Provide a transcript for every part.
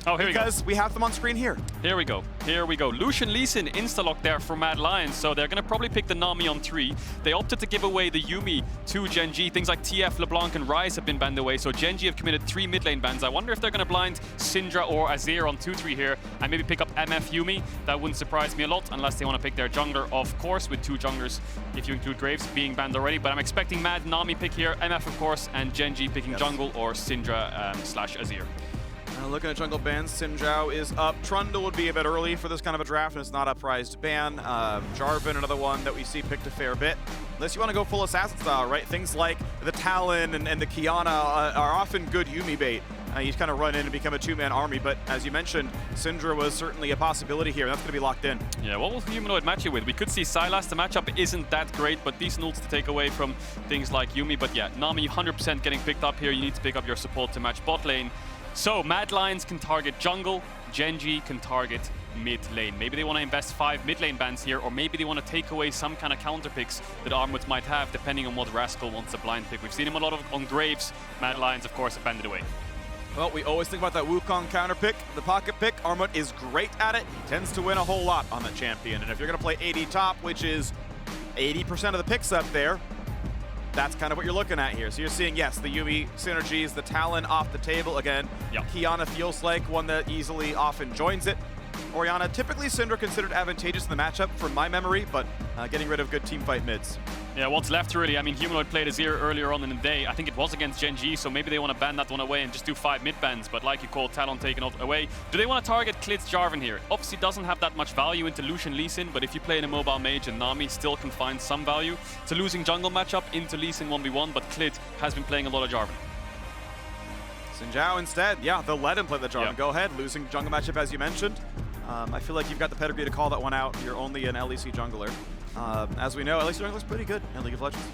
Oh, here we go. Because we have them on screen here. Here we go. Here we go. Lucian Leeson insta-lock there for Mad Lions, so they're going to probably pick the Nami on 3. They opted to give away the Yuumi to Gen.G. Things like TF, LeBlanc, and Ryze have been banned away, so Gen.G have committed 3 mid lane bans. I wonder if they're going to blind Syndra or Azir on 2-3 here, and maybe pick up MF Yuumi. That wouldn't surprise me a lot, unless they want to pick their jungler, of course, with 2 junglers, if you include Graves, being banned already. But I'm expecting Mad Nami pick here, MF, of course, and Gen.G picking jungle or Syndra slash Azir. Looking at jungle bans, Xin is up. Trundle would be a bit early for this kind of a draft, and it's not a prized ban. Jarvan, another one that we see picked a fair bit. Unless you want to go full assassin style, right? Things like the Talon and the Kiana are often good Yuumi bait. You kind of run in and become a 2-man army, but as you mentioned, Syndra was certainly a possibility here. That's going to be locked in. Yeah, what will Humanoid match you with? We could see Sylas. The matchup isn't that great, but decent ults to take away from things like Yuumi. But yeah, Nami 100% getting picked up here. You need to pick up your support to match bot lane. So Mad Lions can target jungle, Gen.G can target mid lane. Maybe they want to invest 5 mid lane bans here, or maybe they want to take away some kind of counter picks that Armut might have, depending on what Rascal wants to blind pick. We've seen him a lot on Graves. Mad Lions, of course, have banded away. Well, we always think about that Wukong counter pick, the pocket pick. Armut is great at it. He tends to win a whole lot on that champion. And if you're going to play AD top, which is 80% of the picks up there, that's kind of what you're looking at here. So you're seeing, yes, the Yuumi synergies, the Talon off the table again. Yep. Kiana feels like one that easily often joins it. Orianna, typically Syndra considered advantageous in the matchup from my memory, but getting rid of good teamfight mids. Yeah, what's left really? I mean, Humanoid played Azir earlier on in the day. I think it was against Gen.G, so maybe they want to ban that one away and just do 5 mid bans. But like you called, Talon taken away. Do they want to target Clid's Jarvan here? Obviously doesn't have that much value into Lucian Leeson, but if you play in a mobile mage and Nami still can find some value. It's a losing jungle matchup into Leeson 1v1, but Clid has been playing a lot of Jarvan. Xin instead, yeah, they'll let him play the Jarvan. Yep. Go ahead, losing jungle matchup as you mentioned. I feel like you've got the pedigree to call that one out. You're only an LEC jungler. As we know, LEC jungler's pretty good in League of Legends.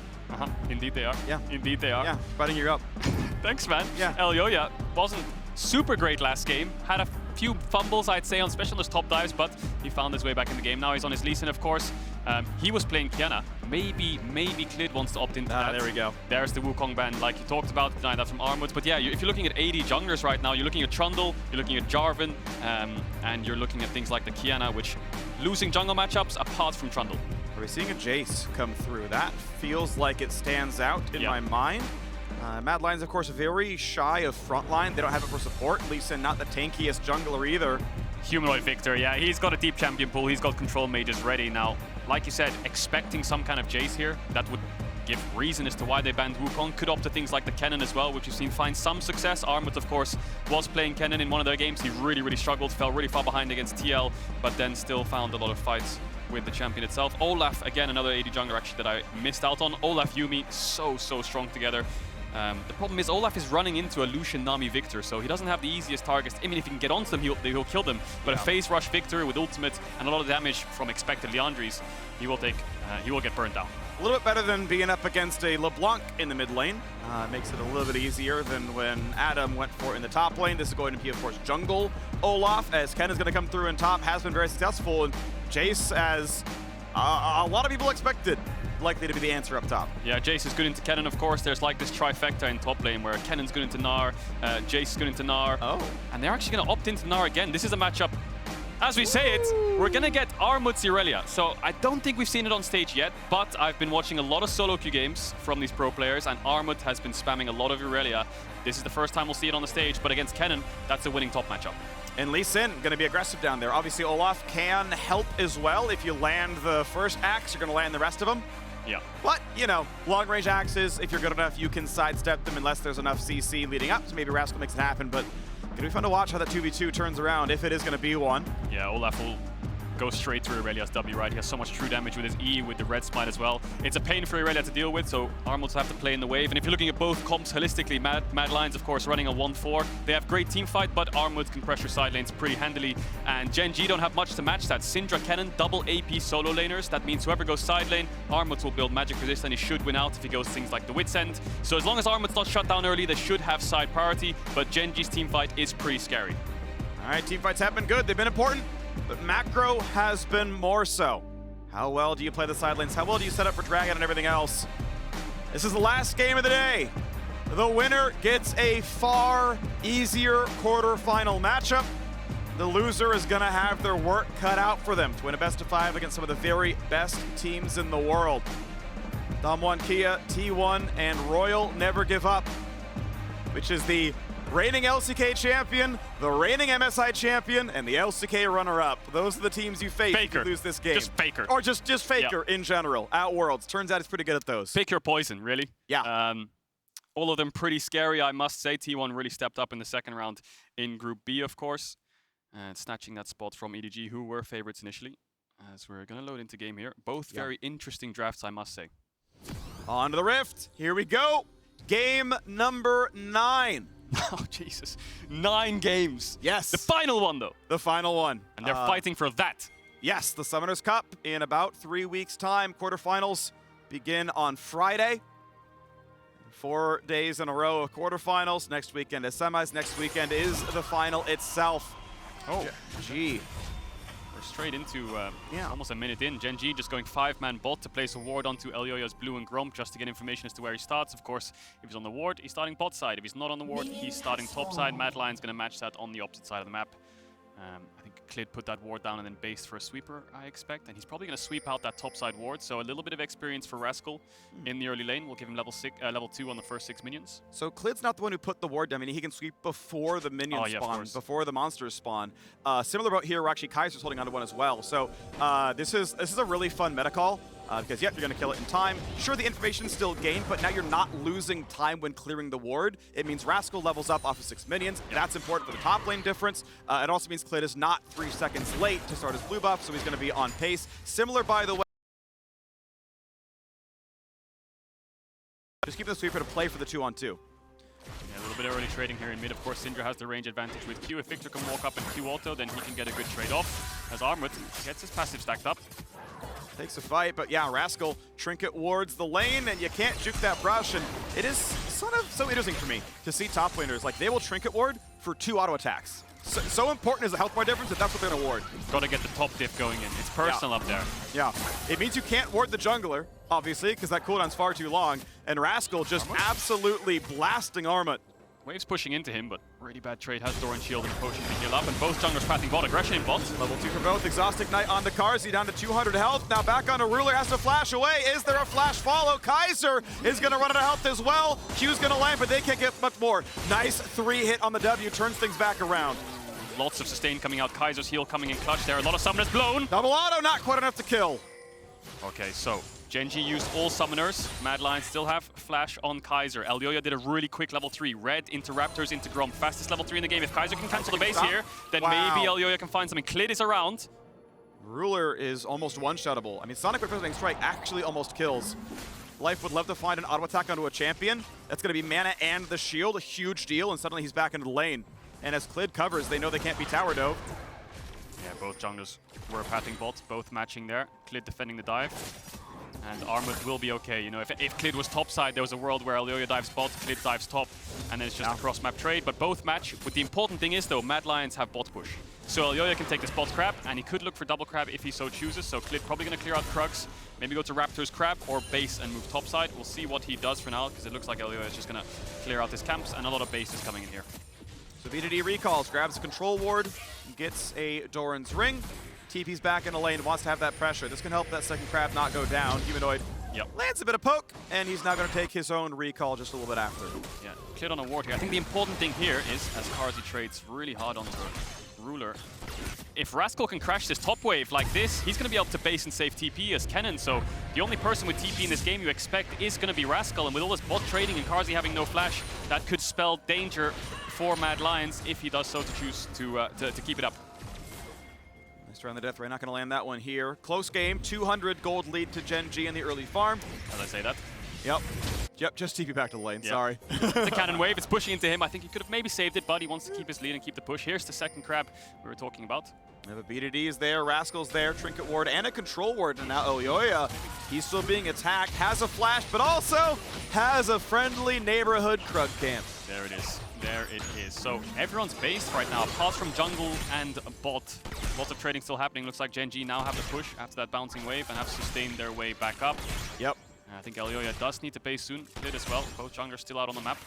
Indeed they are. Yeah. Indeed they are. Yeah, fighting you up. Thanks, man. Yeah. Elyoya wasn't super great last game. Had a few fumbles, I'd say, especially on those top dives, but he found his way back in the game. Now he's on his Leeson, of course. He was playing Kiana. Maybe Clid wants to opt into that. There we go. There's the Wukong ban, like you talked about, denied that from Armut. But yeah, if you're looking at AD junglers right now, you're looking at Trundle, you're looking at Jarvan, and you're looking at things like the Kiana, which losing jungle matchups apart from Trundle. Are we seeing a Jace come through? That feels like it stands out in my mind. Mad Lions, of course, very shy of frontline. They don't have it for support. Leeson, not the tankiest jungler either. Humanoid Viktor, yeah, he's got a deep champion pool. He's got control mages ready now. Like you said, expecting some kind of Jace here, that would give reason as to why they banned Wukong. Could opt to things like the Kennen as well, which you've seen find some success. Armut, of course, was playing Kennen in one of their games. He really struggled, fell really far behind against TL, but then still found a lot of fights with the champion itself. Olaf, again, another AD jungler actually that I missed out on. Olaf, Yuumi, so strong together. The problem is Olaf is running into a Lucian Nami Viktor, so he doesn't have the easiest targets. I mean, if he can get onto them, he'll kill them. But a phase rush Viktor with ultimate and a lot of damage from expected Leandries, he will get burned down. A little bit better than being up against a LeBlanc in the mid lane. Makes it a little bit easier than when Adam went for it in the top lane. This is going to be, of course, jungle Olaf, as Ken is going to come through in top, has been very successful, and Jace, as a lot of people expected, likely to be the answer up top. Yeah, Jace is good into Kennen, of course. There's like this trifecta in top lane where Kennen's good into Gnar, Jace is good into Gnar. Oh. And they're actually going to opt into Gnar again. This is a matchup, as we say it, we're going to get Armut's Irelia. So I don't think we've seen it on stage yet, but I've been watching a lot of solo queue games from these pro players, and Armut has been spamming a lot of Irelia. This is the first time we'll see it on the stage, but against Kennen, that's a winning top matchup. And Lee Sin going to be aggressive down there. Obviously, Olaf can help as well. If you land the first axe, you're going to land the rest of them. Yeah. But, you know, long-range axes, if you're good enough, you can sidestep them unless there's enough CC leading up, so maybe Rascal makes it happen, but gonna be fun to watch how that 2v2 turns around, if it is gonna be one. Yeah, Olaf will go straight through Irelia's W, right? He has so much true damage with his E, with the red smite as well. It's a pain for Irelia to deal with, so Armut will have to play in the wave. And if you're looking at both comps holistically, Mad Lions, of course, running a 1-4. They have great team fight, but Armut can pressure side lanes pretty handily. And Gen.G don't have much to match that. Syndra, Kennen, double AP solo laners. That means whoever goes side lane, Armut will build magic resist, and he should win out if he goes things like the Wit's End. So as long as Armut's not shut down early, they should have side priority, but Gen.G's team fight is pretty scary. All right, team fights have been good. They've been important. But macro has been more so. How well do you play the side lanes? How well do you set up for Dragon and everything else? This is the last game of the day. The winner gets a far easier quarterfinal matchup. the loser is going to have their work cut out for them to win a best-of-5 against some of the very best teams in the world. Dom1 Kia, T1, and Royal Never Give Up, which is the reigning LCK champion, the reigning MSI champion, and the LCK runner-up. Those are the teams you face if you lose this game. Just Faker. Or just Faker in general, at Worlds. Turns out he's pretty good at those. Pick your poison, really. Yeah. All of them pretty scary, I must say. T1 really stepped up in the second round in Group B, of course. And snatching that spot from EDG, who were favorites initially. As we're going to load into game here. Both very interesting drafts, I must say. On to the Rift. Here we go. Game number 9. Oh, Jesus. 9 games. Yes. The final one, though. The final one. And they're fighting for that. Yes, the Summoners Cup in about 3 weeks' time. Quarterfinals begin on Friday. 4 days in a row of quarterfinals. Next weekend is semis. Next weekend is the final itself. Oh, G. We're straight into almost a minute in. Gen.G just going 5-man bot to place a ward onto Elyoya's blue and Gromp just to get information as to where he starts. Of course, if he's on the ward, he's starting bot side. If he's not on the ward, he's starting top side. Mad Lion's going to match that on the opposite side of the map. I think Clid put that ward down and then based for a sweeper, I expect. And he's probably going to sweep out that top side ward. So a little bit of experience for Rascal in the early lane. We'll give him level 2 on the first 6 minions. So Clid's not the one who put the ward down. I mean, he can sweep before the minions spawn, before the monsters spawn. Similar boat here, where actually Kaiser's holding onto one as well. So this is a really fun meta call. Because, yep, you're going to kill it in time. Sure, the information's still gained, but now you're not losing time when clearing the ward. It means Rascal levels up off of 6 minions. That's important for the top lane difference. It also means Clid is not 3 seconds late to start his blue buff, so he's going to be on pace. Similar, by the way. Just keep the sweeper to play for the 2-on-2. Yeah, a little bit of early trading here in mid. Of course, Syndra has the range advantage with Q. If Viktor can walk up and Q auto, then he can get a good trade off. As Armut gets his passive stacked up. Takes a fight, but yeah, Rascal trinket wards the lane, and you can't juke that brush, and it is sort of so interesting for me to see top laners, like, they will trinket ward for 2 auto attacks. So important is the health bar difference that that's what they're going to ward. Got to get the top diff going in. It's personal up there. Yeah, it means you can't ward the jungler, obviously, because that cooldown's far too long, and Rascal just absolutely blasting Armut. Waves pushing into him, but really bad trade. Has Doran shield and potion to heal up, and both junglers pathing bot. Aggression in bot. Level 2 for both. Exhaust Ignite on the Carzzy, down to 200 health. Now back on a Ruler, has to flash away. Is there a flash follow? Kaiser is going to run out of health as well. Q's going to land, but they can't get much more. Nice 3-hit on the W, turns things back around. Lots of sustain coming out. Kaiser's heal coming in clutch there. A lot of summoners blown. Double auto, not quite enough to kill. Okay, so Gen.G used all summoners. Mad Lions still have flash on Kaiser. Elyoya did a really quick level 3. Red into Raptors into Gromp. Fastest level 3 in the game. If Kaiser can cancel the base here, then maybe Elyoya can find something. Clid is around. Ruler is almost one-shottable. I mean, Sonic with Strike actually almost kills. Life would love to find an auto attack onto a champion. That's going to be mana and the shield, a huge deal, and suddenly he's back into the lane. And as Clid covers, they know they can't be tower dove. Yeah, both junglers were pathing bot, both matching there. Clid defending the dive. And Armut will be okay. You know, if Clid was top side, there was a world where Elyoya dives bot, Clid dives top, and then it's just a cross-map trade. But both match. But the important thing is, though, Mad Lions have bot push. So Elyoya can take this bot crab, and he could look for double crab if he so chooses. So Clid probably going to clear out Krugs, maybe go to Raptor's crab, or base and move top side. We'll see what he does for now, because it looks like Elyoya is just going to clear out his camps, and a lot of base is coming in here. So VODS recalls, grabs a control ward, gets a Doran's ring. TP's back in the lane, wants to have that pressure. This can help that second crab not go down. Humanoid lands a bit of poke, and he's now going to take his own recall just a little bit after. Yeah, Clid on a ward here. I think the important thing here is, as Carzzy trades really hard onto Ruler, if Rascal can crash this top wave like this, he's going to be able to base and save TP as Kennen. So the only person with TP in this game you expect is going to be Rascal, and with all this bot trading and Carzzy having no flash, that could spell danger for Mad Lions if he does so to choose to keep it up. Nice try on the death ray, not going to land that one here. Close game, 200 gold lead to Gen.G in the early farm. As I say that. Yep, just TP back to the lane, sorry. The cannon wave, it's pushing into him. I think he could have maybe saved it, but he wants to keep his lead and keep the push. Here's the second crab we were talking about. We have a VODS there, Rascal's there, Trinket Ward, and a Control Ward. And now Elyoya, he's still being attacked, has a flash, but also has a friendly neighborhood Krug camp. There it is. There it is. So everyone's based right now, apart from jungle and bot. Lots of trading still happening. Looks like Gen.G now have the push after that bouncing wave and have sustained their way back up. Yep. I think Elyoya does need to base soon. Clid as well. Both junglers still out on the map.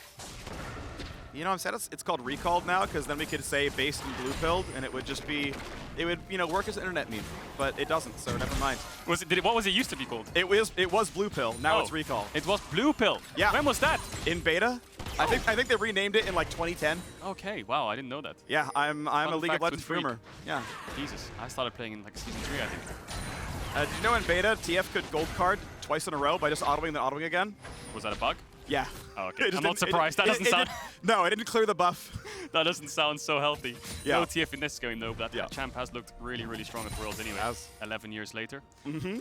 You know, I'm sad it's called recalled now, because then we could say based and blue pilled, and it would just be, it would, you know, work as an internet meme, but it doesn't, so never mind. What was it used to be called? It was blue pill. Now it's recall. It was blue pill. Yeah. When was that? In beta. I think they renamed it in like 2010. Okay. Wow, I didn't know that. Yeah, I'm a League of Legends boomer. Yeah. Jesus, I started playing in like season 3, I think. Did you know in beta TF could gold card twice in a row by just autoing then autoing again? Was that a bug? Yeah. Oh, okay. I'm not surprised. That doesn't sound. No, it didn't clear the buff. That doesn't sound so healthy. Yeah. No TF in this game though, but that champ has looked really, really strong at Worlds anyway. 11 years later. Mm-hmm.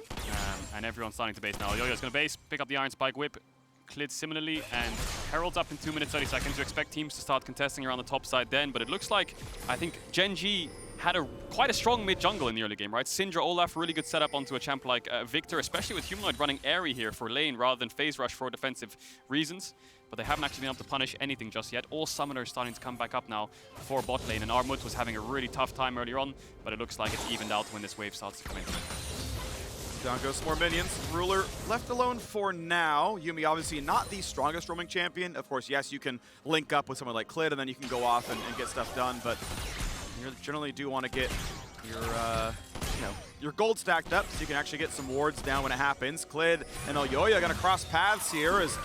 And everyone's starting to base now. Elyoya's going to base, pick up the Iron Spike Whip. Clid similarly, and Herald's up in 2 minutes 30 seconds. You expect teams to start contesting around the top side then, but it looks like, I think Gen.G had quite a strong mid jungle in the early game, right? Syndra, Olaf, really good setup onto a champ like Viktor, especially with Humanoid running airy here for lane rather than phase rush for defensive reasons. But they haven't actually been able to punish anything just yet. All summoners starting to come back up now for bot lane, and Armut was having a really tough time earlier on, but it looks like it's evened out when this wave starts to come in. Down goes some more minions. Ruler left alone for now. Yuumi obviously not the strongest roaming champion. Of course, yes, you can link up with someone like Clid and then you can go off and get stuff done, but you generally do want to get your gold stacked up so you can actually get some wards down when it happens. Clid and Elyoya gonna cross paths here as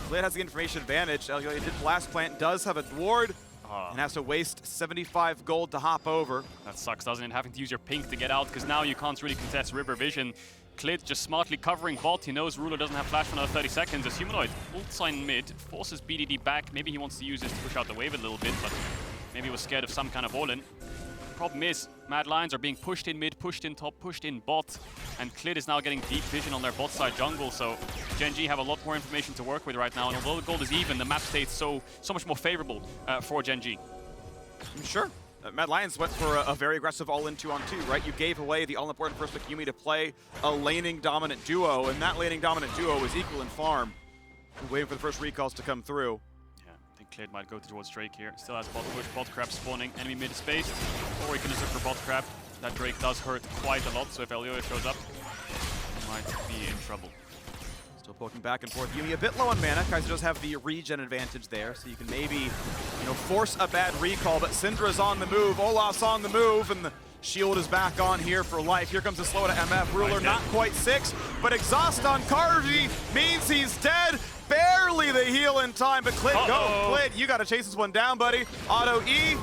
Clid has the information advantage. Elyoya did blast plant, does have a ward, and has to waste 75 gold to hop over. That sucks, doesn't it? Having to use your pink to get out, because now you can't really contest river vision. Clid just smartly covering bot. He knows Ruler doesn't have flash for another 30 seconds. As Humanoid ult sign mid, forces BDD back. Maybe he wants to use this to push out the wave a little bit, but maybe he was scared of some kind of all-in. Problem is, Mad Lions are being pushed in mid, pushed in top, pushed in bot, and Clid is now getting deep vision on their bot side jungle, so Gen.G have a lot more information to work with right now, and although the gold is even, the map stays so much more favorable for Gen.G. Sure. Mad Lions went for a very aggressive all-in 2-on-2, right? You gave away the all-important first pick Yuumi to play a laning dominant duo, and that laning dominant duo was equal in farm. Waiting for the first recalls to come through. Yeah, I think Clid might go towards Drake here. Still has bot push, bot crab spawning, enemy mid space, or he can just look for bot crab. That Drake does hurt quite a lot, so if Elyoya shows up, he might be in trouble. Still poking back and forth. Yuumi a bit low on mana. Kaiser does have the regen advantage there, so you can maybe, force a bad recall. But Syndra's on the move, Olaf's on the move, and the shield is back on here for life. Here comes the slow to MF. Ruler not quite 6, but exhaust on Carzzy means he's dead. Barely the heal in time, but Clid, go. Clid, you got to chase this one down, buddy. Auto E.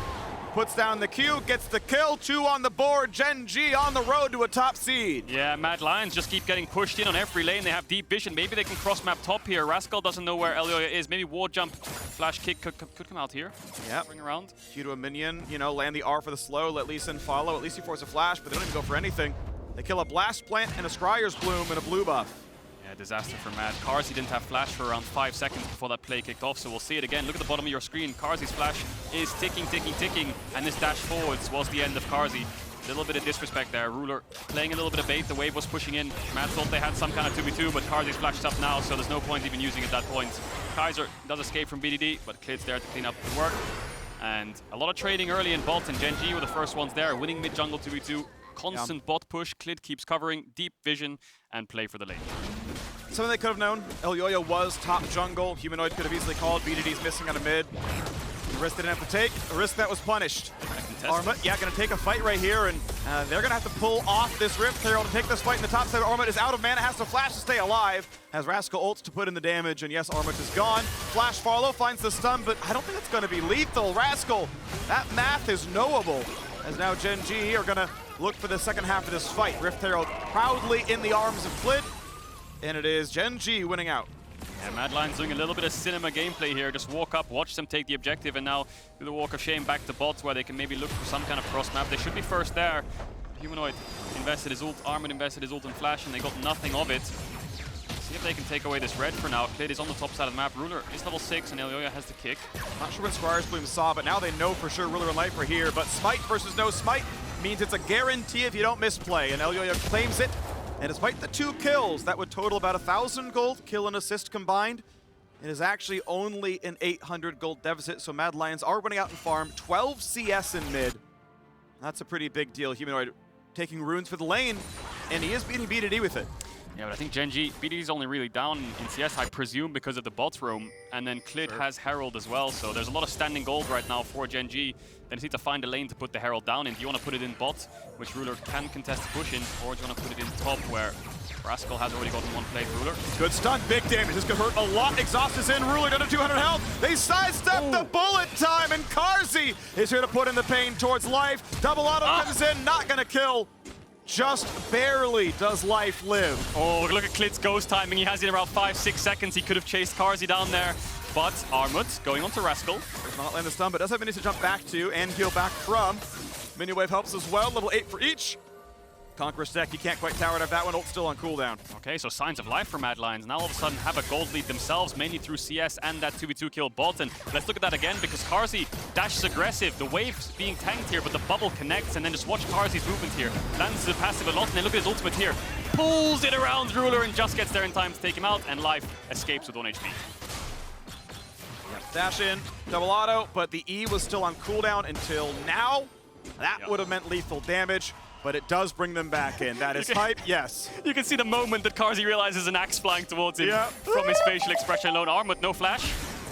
Puts down the Q, gets the kill, 2 on the board. Gen.G on the road to a top seed. Yeah, Mad Lions just keep getting pushed in on every lane. They have deep vision. Maybe they can cross map top here. Rascal doesn't know where Elyoya is. Maybe ward jump, flash kick could come out here. Yeah. Bring around. Q to a minion, land the R for the slow, let Lee Sin follow. At least he forces a flash, but they don't even go for anything. They kill a blast plant and a Scryer's Bloom and a blue buff. Yeah, disaster for Mad. Carzzy didn't have flash for around 5 seconds before that play kicked off, so we'll see it again. Look at the bottom of your screen. Carzzy's flash is ticking, ticking, ticking, and this dash forwards was the end of Carzzy. A little bit of disrespect there. Ruler playing a little bit of bait. The wave was pushing in. Mad thought they had some kind of 2v2, but Carzzy's flashed up now, so there's no point even using at that point. Kaiser does escape from BDD, but Clid's there to clean up the work. And a lot of trading early in bot, and Gen.G were the first ones there, winning mid-jungle 2v2. Constant bot push. Clid keeps covering, deep vision, and play for the lane. Something they could have known. Elyoya was top jungle. Humanoid could have easily called. BDD's missing on a mid. The risk they didn't have to take. A risk that was punished. Armut, gonna take a fight right here, and they're gonna have to pull off this Rift Herald to take this fight in the top side. Armut is out of mana, has to flash to stay alive. Has Rascal ults to put in the damage, and yes, Armut is gone. Flash follow, finds the stun, but I don't think it's gonna be lethal. Rascal, that math is knowable. As now Gen.G are gonna look for the second half of this fight. Rift Herald proudly in the arms of Clid. And it is Gen.G winning out. Yeah, Mad Lions doing a little bit of cinema gameplay here. Just walk up, watch them take the objective, and now do the walk of shame back to bots where they can maybe look for some kind of cross map. They should be first there. Humanoid invested his ult, Armut invested his ult and flash, and they got nothing of it. See if they can take away this red for now. Clid is on the top side of the map. Ruler is level 6, and Elyoya has the kick. Not sure when Scryer's Bloom saw, but now they know for sure Ruler and Life are here. But Smite versus no Smite means it's a guarantee if you don't misplay, and Elyoya claims it. And despite the 2 kills, that would total about 1,000 gold, kill and assist combined. It is actually only an 800 gold deficit, so Mad Lions are winning out in farm. 12 CS in mid. That's a pretty big deal. Humanoid taking runes for the lane, and he is beating BDD with it. Yeah, but I think Gen.G, BDD's only really down in CS, I presume, because of the bot roam. And then Clid has Herald as well, so there's a lot of standing gold right now for Gen.G. They just need to find a lane to put the Herald down in. Do you want to put it in bot, which Ruler can contest the push in, or do you want to put it in top, where Rascal has already gotten one play Ruler? Good stun, big damage. This could hurt a lot. Exhaust is in, Ruler down to 200 health. They sidestep the bullet time, and Carzzy is here to put in the pain towards life. Double auto comes in, not gonna kill. Just barely does life live. Oh, look at Clid's ghost timing. He has it in around 5-6 seconds. He could have chased Carzzy down there. But Armut going on to Rascal. Does not land the stun, but does have minis to jump back to and heal back from. Mini wave helps as well, level 8 for each. Conqueror's deck, you can't quite tower it up. That one ult's still on cooldown. Okay, so signs of life for Mad Lions. Now all of a sudden have a gold lead themselves, mainly through CS and that 2v2 kill bot. And let's look at that again, because Carzzy dashes aggressive. The wave's being tanked here, but the bubble connects, and then just watch Carzzy's movement here. Lands the passive a lot, and then look at his ultimate here. Pulls it around Ruler and just gets there in time to take him out, and life escapes with 1 HP. Dash in, double auto, but the E was still on cooldown until now. That would have meant lethal damage, but it does bring them back in. That is hype, yes. You can see the moment that Carzzy realizes an axe flying towards him from his facial expression alone. Armut, no flash.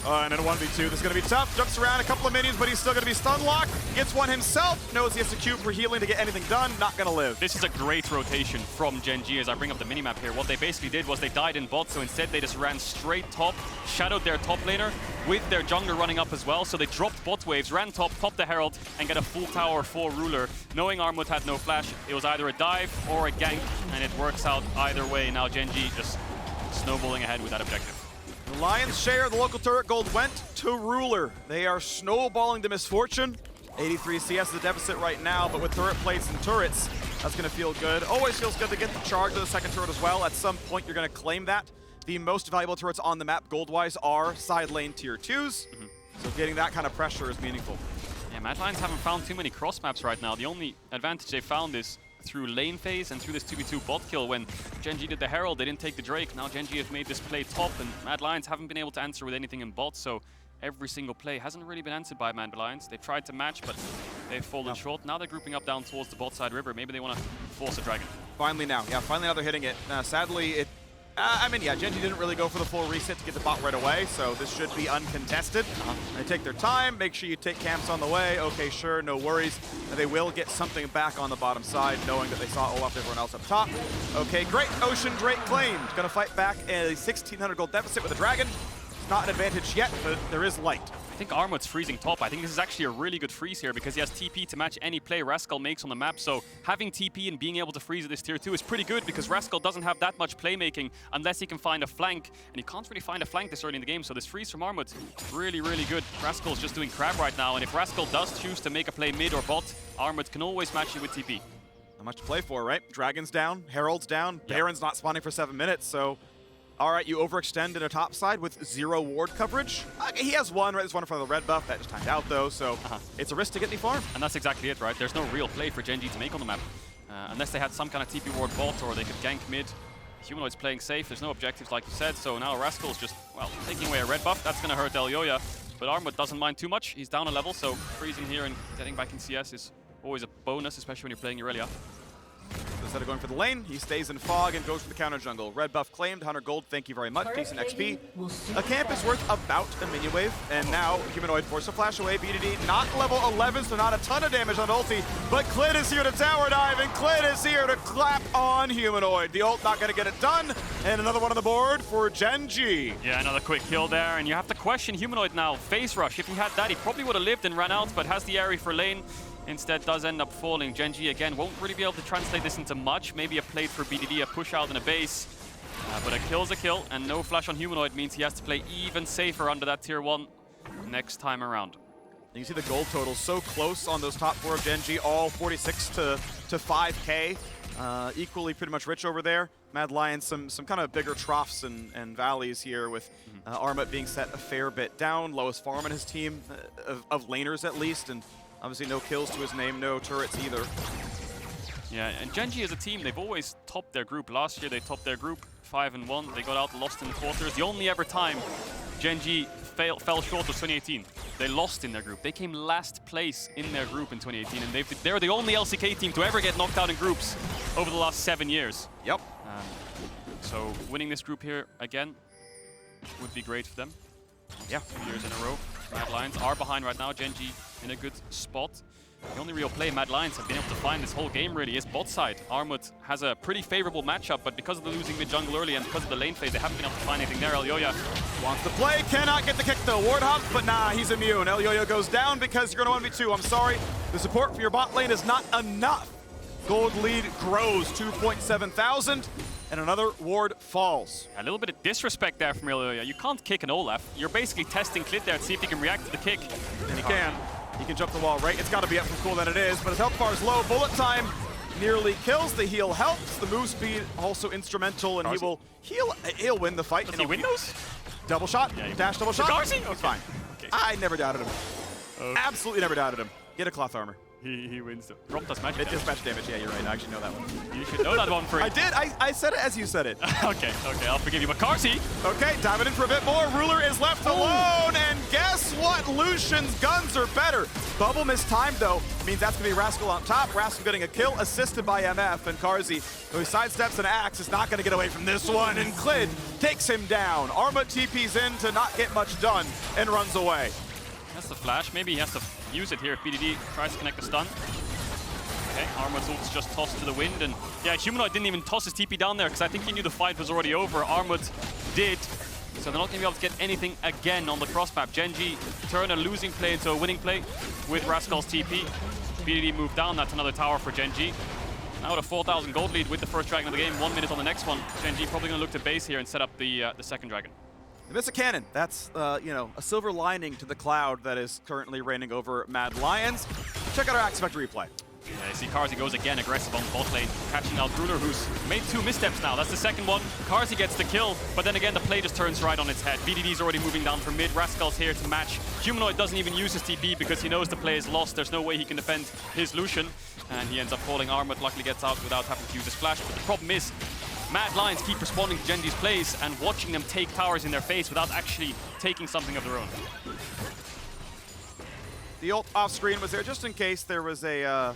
And in a 1v2, this is going to be tough. Jumps around a couple of minions, but he's still going to be stun locked. Gets one himself, knows he has to queue for healing to get anything done. Not going to live. This is a great rotation from Gen.G as I bring up the minimap here. What they basically did was they died in bot, so instead they just ran straight top, shadowed their top laner with their jungler running up as well. So they dropped bot waves, ran top, popped the Herald, and get a full tower for Ruler. Knowing Armut had no flash, it was either a dive or a gank, and it works out either way. Now Gen.G just snowballing ahead with that objective. The Lions share, the local turret gold went to Ruler. They are snowballing the misfortune. 83 CS is a deficit right now, but with turret plates and turrets, that's going to feel good. Always feels good to get the charge of the second turret as well. At some point, you're going to claim that. The most valuable turrets on the map, gold-wise, are side lane tier 2s. So getting that kind of pressure is meaningful. Yeah, Mad Lions haven't found too many cross maps right now. The only advantage they found is through lane phase and through this 2v2 bot kill. When Gen.G did the Herald, they didn't take the Drake. Now Gen.G have made this play top, and Mad Lions haven't been able to answer with anything in bot, so every single play hasn't really been answered by Mad Lions. They've tried to match, but they've fallen short. Now they're grouping up down towards the bot side river. Maybe they want to force a dragon. Finally now. Yeah, finally now they're hitting it. Sadly, it... Gen.G didn't really go for the full reset to get the bot right away, so this should be uncontested. They take their time, make sure you take camps on the way. Okay, sure, no worries. They will get something back on the bottom side, knowing that they saw Olaf and everyone else up top. Okay, great. Ocean Drake claimed. Gonna fight back a 1,600 gold deficit with a dragon. It's not an advantage yet, but there is light. I think Armut's freezing top. I think this is actually a really good freeze here because he has TP to match any play Rascal makes on the map. So having TP and being able to freeze at this tier 2 is pretty good because Rascal doesn't have that much playmaking unless he can find a flank. And he can't really find a flank this early in the game. So this freeze from Armut, really, really good. Rascal's just doing crab right now. And if Rascal does choose to make a play mid or bot, Armut can always match it with TP. Not much to play for, right? Dragon's down, Herald's down, Baron's not spawning for 7 minutes, so... All right, you overextend in a top side with 0 ward coverage. He has one, right? There's one in front of the red buff. That just timed out, though, so it's a risk to get the farm. And that's exactly it, right? There's no real play for Gen.G to make on the map. Unless they had some kind of TP ward bot or they could gank mid. Humanoid's playing safe. There's no objectives, like you said. So now Rascal's just, well, taking away a red buff. That's going to hurt Elyoya. But Armut doesn't mind too much. He's down a level, so freezing here and getting back in CS is always a bonus, especially when you're playing Irelia. Instead of going for the lane, he stays in fog and goes for the counter jungle. Red buff claimed, 100 gold, thank you very much, decent XP. A camp is worth about a minion wave, and now Humanoid forced to flash away. BDD not level 11, so not a ton of damage on ulti, but Clid is here to tower dive, and Clid is here to clap on Humanoid. The ult not going to get it done, and another one on the board for Gen.G. Yeah, another quick kill there, and you have to question Humanoid now. Phase rush, if he had that, he probably would have lived and ran out, but has the area for lane. Instead does end up falling. Gen.G again won't really be able to translate this into much. Maybe a plate for BDD, a push out and a base. But a kill's a kill, and no flash on Humanoid means he has to play even safer under that tier 1 next time around. You see the gold totals so close on those top 4 of Gen.G, all 46 to 5K. Equally pretty much rich over there. Mad Lions, some kind of bigger troughs and valleys here with Armut being set a fair bit down. Lowest farm in his team, of laners at least, and obviously no kills to his name, no turrets either. Yeah, and Gen.G as a team, they've always topped their group. Last year they topped their group 5-1. They got out, lost in the quarters. The only ever time Gen.G fell short was 2018. They lost in their group. They came last place in their group in 2018, and they're the only LCK team to ever get knocked out in groups over the last 7 years. Yep. So winning this group here again would be great for them. Yeah. 2 years in a row. Mad Lions are behind right now. Gen.G in a good spot. The only real play Mad Lions have been able to find this whole game really is bot side. Armut has a pretty favorable matchup, but because of the losing mid jungle early and because of the lane phase, they haven't been able to find anything there. Elyoya wants to play, cannot get the kick though. Warthog, but nah, he's immune. Elyoya goes down because you're going to 1v2. I'm sorry, the support for your bot lane is not enough. Gold lead grows, 2.7 thousand, and another ward falls. A little bit of disrespect there from Elyoya. You can't kick an Olaf. You're basically testing Clid there to see if he can react to the kick. And he can. He can jump the wall, right? It's got to be up from cool than it is, but his health bar is low. Bullet time nearly kills. The heal helps. The move speed also instrumental, and Carzzy. he'll win the fight. Does he win those? Double shot, Yeah, dash double shot. Carzzy? He's fine. Okay. I never doubted him. Okay. Absolutely never doubted him. Get a cloth armor. He wins. Drop does magic It damage. is match damage. Yeah, you're right. I actually know that one. You should know that one, Phreak. I did. I said it as you said it. Okay, I'll forgive you. But Carzzy, Okay, diving in for a bit more. Ruler is left alone, and guess what? Lucian's guns are better. Bubble mistimed, though, means that's going to be Rascal on top. Rascal getting a kill, assisted by MF, and Carzzy, who sidesteps an axe, is not going to get away from this one, and Clid takes him down. Armut TP's in to not get much done, and runs away. that's the flash. Maybe he has to use it here if BDD tries to connect the stun. Okay, Armut's ult's just tossed to the wind, and yeah, Humanoid didn't even toss his TP down there because I think he knew the fight was already over. Armut did, so they're not going to be able to get anything again on the cross map. Gen.G turn a losing play into a winning play with Rascal's TP. BDD moved down, that's another tower for Gen.G. Now with a 4,000 gold lead with the first dragon of the game, 1 minute on the next one. Gen.G probably going to look to base here and set up the second dragon. They miss a cannon. That's, you know, a silver lining to the cloud that is currently reigning over Mad Lions. Check out our Axe Effect replay. Yeah, you see Carzzy goes again aggressive on bot lane, catching out Ruler, who's made 2 missteps now. That's the second one. Carzzy gets the kill, but then again, the play just turns right on its head. BDD's already moving down from mid. Rascal's here to match. Humanoid doesn't even use his TP because he knows the play is lost. There's no way he can defend his Lucian, and he ends up falling. Armut luckily gets out without having to use his flash, but the problem is, Mad Lions keep responding to Gen.G's plays and watching them take towers in their face without actually taking something of their own. The ult off screen was there just in case there was a,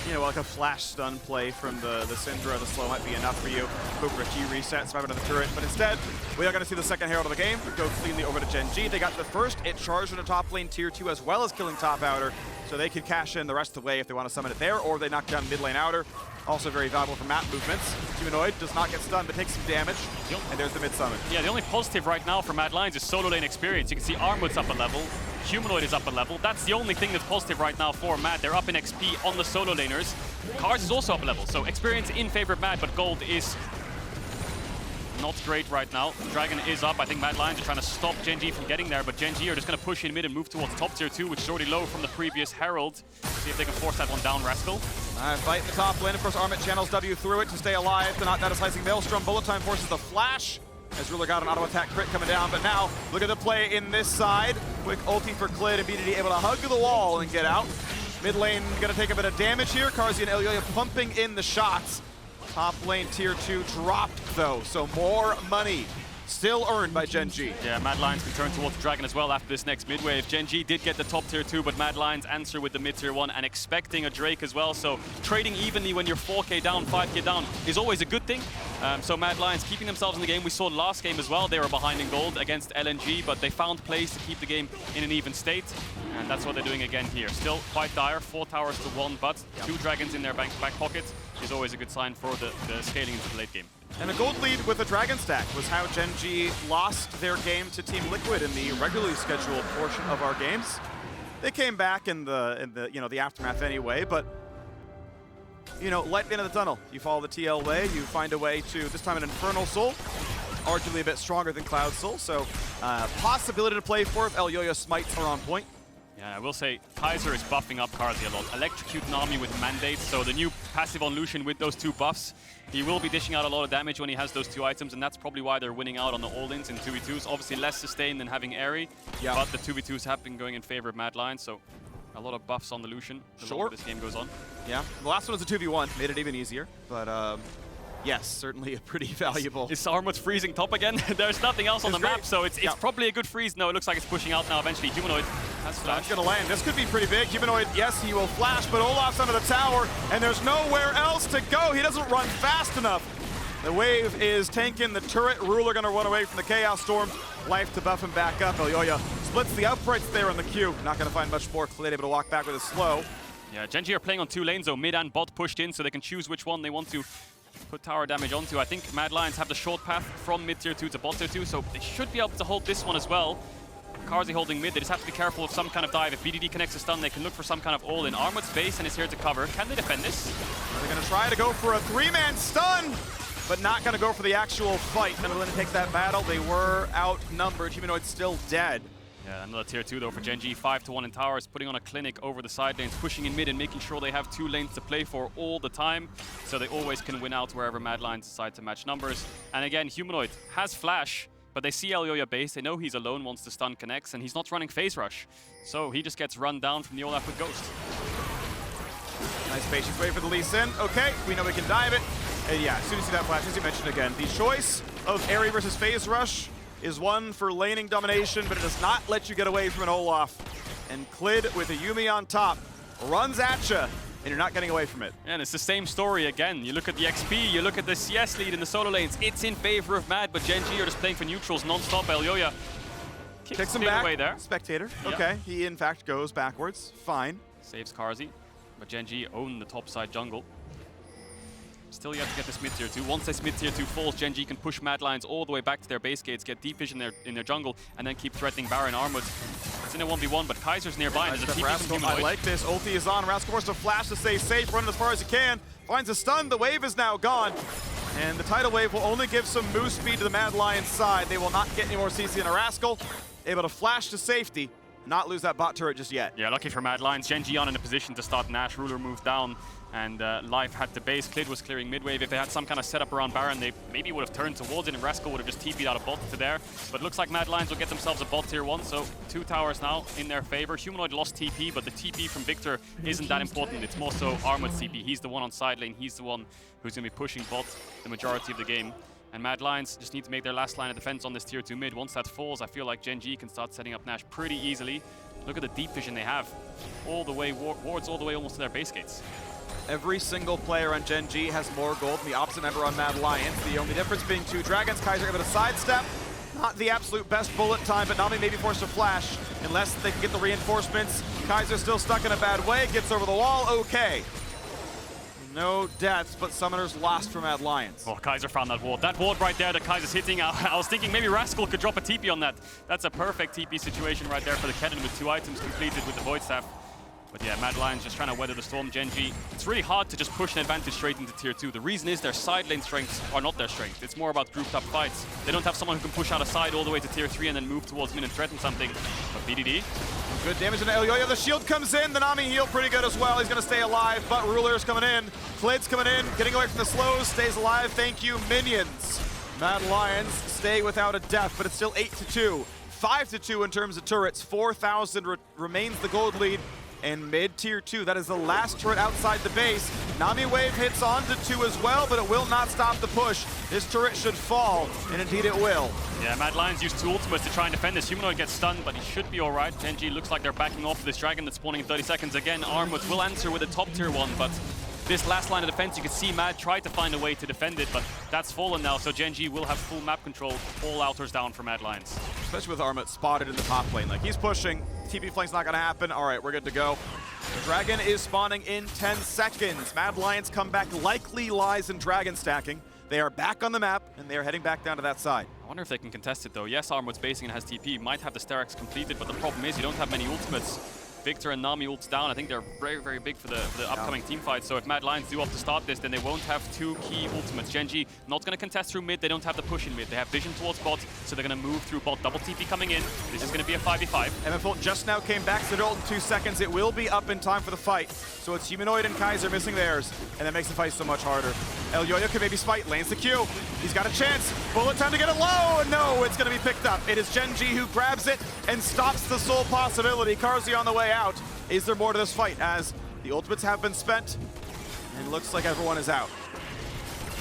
you know, like a flash stun play from the Syndra. The slow might be enough for you. Go for a key reset, survive another turret. But instead, we are going to see the second Herald of the game go cleanly over to Gen.G. They got the first. It charged into top lane tier 2 as well as killing top outer. So they could cash in the rest of the way if they want to summon it there, or they knock down mid lane outer. Also very valuable for map movements. Humanoid does not get stunned, but takes some damage. Yep. And there's the mid summon. Yeah, the only positive right now for Mad Lions is solo lane experience. You can see Armut's up a level, Humanoid is up a level. That's the only thing that's positive right now for Mad. They're up in XP on the solo laners. Carzzy is also up a level, so experience in favor of Mad, but gold is not great right now. Dragon is up. I think Mad Lions are trying to stop Gen.G from getting there, but Gen.G are just going to push in mid and move towards top tier 2, which is already low from the previous Herald. See if they can force that one down, Rascal. Fight in the top lane. Of course, Armut channels W through it to stay alive. They're not that a slicing Maelstrom. Bullet time forces the flash. As Ruler got an auto attack crit coming down, but now look at the play in this side. Quick ulti for Clid, and BDD able to hug the wall and get out. Mid lane gonna take a bit of damage here. Carzzy and Elyoya pumping in the shots. Top lane tier 2 dropped though, so more money still earned by Gen.G. Yeah, Mad Lions can turn towards the Dragon as well after this next mid wave. Gen.G did get the top tier 2, but Mad Lions answer with the mid tier 1 and expecting a Drake as well. So trading evenly when you're 4k down, 5k down is always a good thing. So Mad Lions keeping themselves in the game. We saw last game as well, they were behind in gold against LNG, but they found plays to keep the game in an even state. And that's what they're doing again here. Still quite dire, 4 towers to 1, but 2 dragons in their back pocket is always a good sign for the scaling into the late game. And a gold lead with a dragon stack was how Gen.G lost their game to Team Liquid in the regularly scheduled portion of our games. They came back in the you know, the aftermath anyway, but you know, light at the end of the tunnel. You follow the TL way, you find a way to, this time an Infernal Soul, arguably a bit stronger than Cloud Soul, so possibility to play for if Elyoya smites are on point. Yeah, I will say Kaiser is buffing up Carzzy a lot. Electrocute Nami with Mandate, so the new passive on Lucian with those 2 buffs. He will be dishing out a lot of damage when he has those 2 items, and that's probably why they're winning out on the all-ins in 2v2s. Obviously less sustain than having Airy, but the 2v2s have been going in favor of Mad Lions, so a lot of buffs on the Lucian the longer this game goes on. Yeah, the last one was a 2v1, made it even easier, but yes, certainly a pretty valuable. Is Armut's freezing top again? There's nothing else on the great. map, so it's probably a good freeze. No, it looks like it's pushing out now eventually. Humanoid has flash. That's gonna land. This could be pretty big. Humanoid, yes, he will flash, but Olaf's under the tower, and there's nowhere else to go. He doesn't run fast enough. The wave is tanking the turret. Ruler gonna run away from the Chaos Storm. Life to buff him back up. Elyoya splits the uprights there on the Q. Not gonna find much more. Clid able to walk back with a slow. Yeah, Gen.G are playing on 2 lanes though, mid and bot pushed in, so they can choose which one they want to put tower damage onto. I think Mad Lions have the short path from mid tier 2 to bot tier 2, so they should be able to hold this one as well. Carzzy holding mid, they just have to be careful of some kind of dive. If BDD connects a stun, they can look for some kind of all-in. Armut's base and is here to cover. Can they defend this? They're gonna try to go for a 3-man stun, but not gonna go for the actual fight. They're gonna take that battle. They were outnumbered. Humanoid still dead. Yeah, another tier 2 though for Gen.G, 5-1 in towers, putting on a clinic over the side lanes, pushing in mid and making sure they have 2 lanes to play for all the time, so they always can win out wherever Mad Lions decide to match numbers. And again, Humanoid has flash, but they see Elyoya base, they know he's alone once the stun connects, and he's not running phase rush. So he just gets run down from the Olaf with Ghost. Nice patience wait for the Lee Sin. Okay, we know we can dive it. And yeah, as soon as you see that flash, as you mentioned again, the choice of Airy versus phase rush is one for laning domination, but it does not let you get away from an Olaf. And Clid with a Yuumi on top runs at you, and you're not getting away from it. And it's the same story again. You look at the XP, you look at the CS lead in the solo lanes, it's in favor of Mad, but Gen.G are just playing for neutrals non-stop. Elyoya kicks him back. Away there. Spectator. Yep. Okay, he in fact goes backwards. Fine. Saves Carzzy, but Gen.G own the top side jungle. Still yet to get this mid tier 2. Once this mid tier 2 falls, Gen.G can push Mad Lions all the way back to their base gates, get deep vision in their jungle, and then keep threatening Baron Armut. It's in a 1v1, but Kaiser's nearby. And there's a TP from I like this. Ulti is on. Rascal forced to flash to stay safe, running as far as he can. Finds a stun. The wave is now gone. And the tidal wave will only give some move speed to the Mad Lions side. They will not get any more CC in a Rascal. Able to flash to safety. Not lose that bot turret just yet. Yeah, lucky for Mad Lions. Gen.G on in a position to start Nash. Ruler moved down, and Life had the base. Clid was clearing mid-wave. If they had some kind of setup around Baron, they maybe would have turned towards it, and Rascal would have just TP'd out a bot to there. But looks like Mad Lions will get themselves a bot tier 1, so 2 towers now in their favor. Humanoid lost TP, but the TP from Viktor isn't that important. It's more so Armut's TP. He's the one on side lane. He's the one who's going to be pushing bot the majority of the game. And Mad Lions just need to make their last line of defense on this tier 2 mid. Once that falls, I feel like Gen.G can start setting up Nash pretty easily. Look at the deep vision they have. All the way, wards all the way almost to their base gates. Every single player on Gen.G has more gold than the opposite member on Mad Lions. The only difference being 2 dragons. Kaiser able to sidestep. Not the absolute best bullet time, but Nami may be forced to flash unless they can get the reinforcements. Kaiser still stuck in a bad way. Gets over the wall. Okay. No deaths, but Summoners lost for Mad Lions. Oh, Kaiser found that ward. That ward right there that Kaiser's hitting, I was thinking maybe Rascal could drop a TP on that. That's a perfect TP situation right there for the Kennen with 2 items completed with the Void Staff. But yeah, Mad Lions just trying to weather the storm. Gen.G, it's really hard to just push an advantage straight into tier 2. The reason is their side lane strengths are not their strength. It's more about grouped up fights. They don't have someone who can push out a side all the way to tier 3 and then move towards mid and threaten something. But BDD. Good damage into Elyoya. The shield comes in. The Nami heal pretty good as well. He's going to stay alive, but Ruler's coming in. Clid's coming in, getting away from the slows. Stays alive. Thank you, minions. Mad Lions stay without a death, but it's still 8-2. 5-2 in terms of turrets. 4,000 remains the gold lead. And mid tier 2, that is the last turret outside the base. Nami wave hits onto 2 as well, but it will not stop the push. This turret should fall, and indeed it will. Yeah, Mad Lions used 2 ultimates to try and defend this. Humanoid gets stunned, but he should be alright. Gen.G looks like they're backing off this dragon that's spawning in 30 seconds. Again, Armut will answer with a top tier 1, but this last line of defense, you can see Mad try to find a way to defend it, but that's fallen now, so Gen.G will have full map control, all outers down for Mad Lions. Especially with Armut spotted in the top lane. Like, he's pushing, TP flank's not gonna happen. All right, we're good to go. The dragon is spawning in 10 seconds. Mad Lions comeback likely lies in dragon stacking. They are back on the map, and they are heading back down to that side. I wonder if they can contest it, though. Yes, Armut's basing and has TP, might have the Sterak's completed, but the problem is you don't have many ultimates. Viktor and Nami ults down. I think they're very, very big for the upcoming team fight. So if Mad Lions do opt to start this, then they won't have 2 key ultimates. Gen.G not going to contest through mid. They don't have the push in mid. They have vision towards bot, so they're going to move through bot. Double TP coming in. This is going to be a 5v5. MF just now came back to the ult in 2 seconds. It will be up in time for the fight. So it's Humanoid and Kaiser missing theirs, and that makes the fight so much harder. Elyoya could maybe spite, lanes the Q. He's got a chance. Bullet time to get it low. No, it's going to be picked up. It is Gen.G who grabs it and stops the sole possibility. Carzzy on the way out. Is there more to this fight as the ultimates have been spent and looks like everyone is out?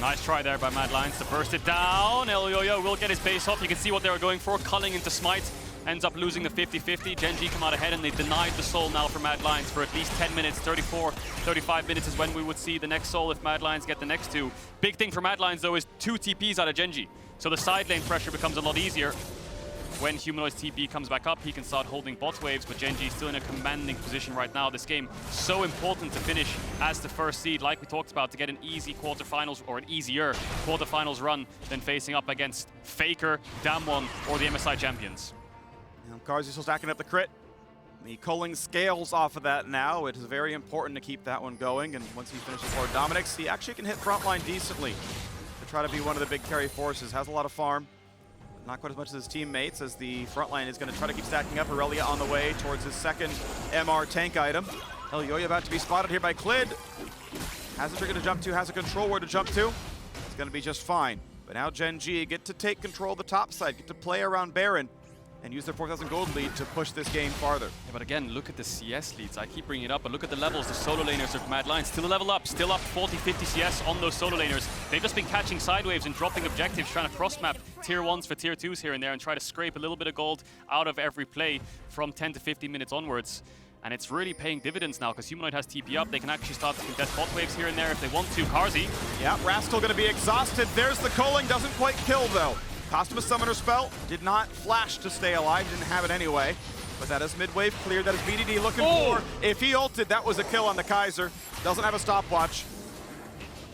Nice try there by Mad Lions to burst it down. Elyoya will get his base up. You can see what they were going for, culling into smite. ends up losing the 50-50. Gen.G come out ahead and they denied the soul now for Mad Lions for at least 10 minutes. 34, 35 minutes is when we would see the next soul if Mad Lions get the next two. Big thing for Mad Lions though is 2 TPs out of Gen.G. So the side lane pressure becomes a lot easier. When Humanoid's TP comes back up, he can start holding bot waves, but Gen.G is still in a commanding position right now. This game so important to finish as the first seed, like we talked about, to get an easy quarterfinals or an easier quarterfinals run than facing up against Faker, Damwon, or the MSI champions. Carzzy still stacking up the crit. The culling scales off of that now. It is very important to keep that one going, and once he finishes for Dominic's, he actually can hit frontline decently to try to be one of the big carry forces. Has a lot of farm. Not quite as much as his teammates, as the front line is going to try to keep stacking up. Irelia on the way towards his second MR tank item. Elyoya about to be spotted here by Clid. Has a trigger to jump to, has a control ward to jump to. It's going to be just fine. But now Gen.G get to take control of the top side, get to play around Baron, and use their 4,000 gold lead to push this game farther. Yeah, but again, look at the CS leads. I keep bringing it up, but look at the levels. The solo laners of Mad Lions still a level up, still up 40, 50 CS on those solo laners. They've just been catching side waves and dropping objectives, trying to cross-map tier 1s for tier 2s here and there and try to scrape a little bit of gold out of every play from 10 to 15 minutes onwards. And it's really paying dividends now because Humanoid has TP up. They can actually start to contest bot waves here and there if they want to. Carzzy. Yeah, Rascal going to be exhausted. There's the culling, doesn't quite kill though. Cost him a summoner spell, did not flash to stay alive, didn't have it anyway. But that is mid-wave cleared, that is BDD looking for. If he ulted, that was a kill on the Kaiser. Doesn't have a stopwatch.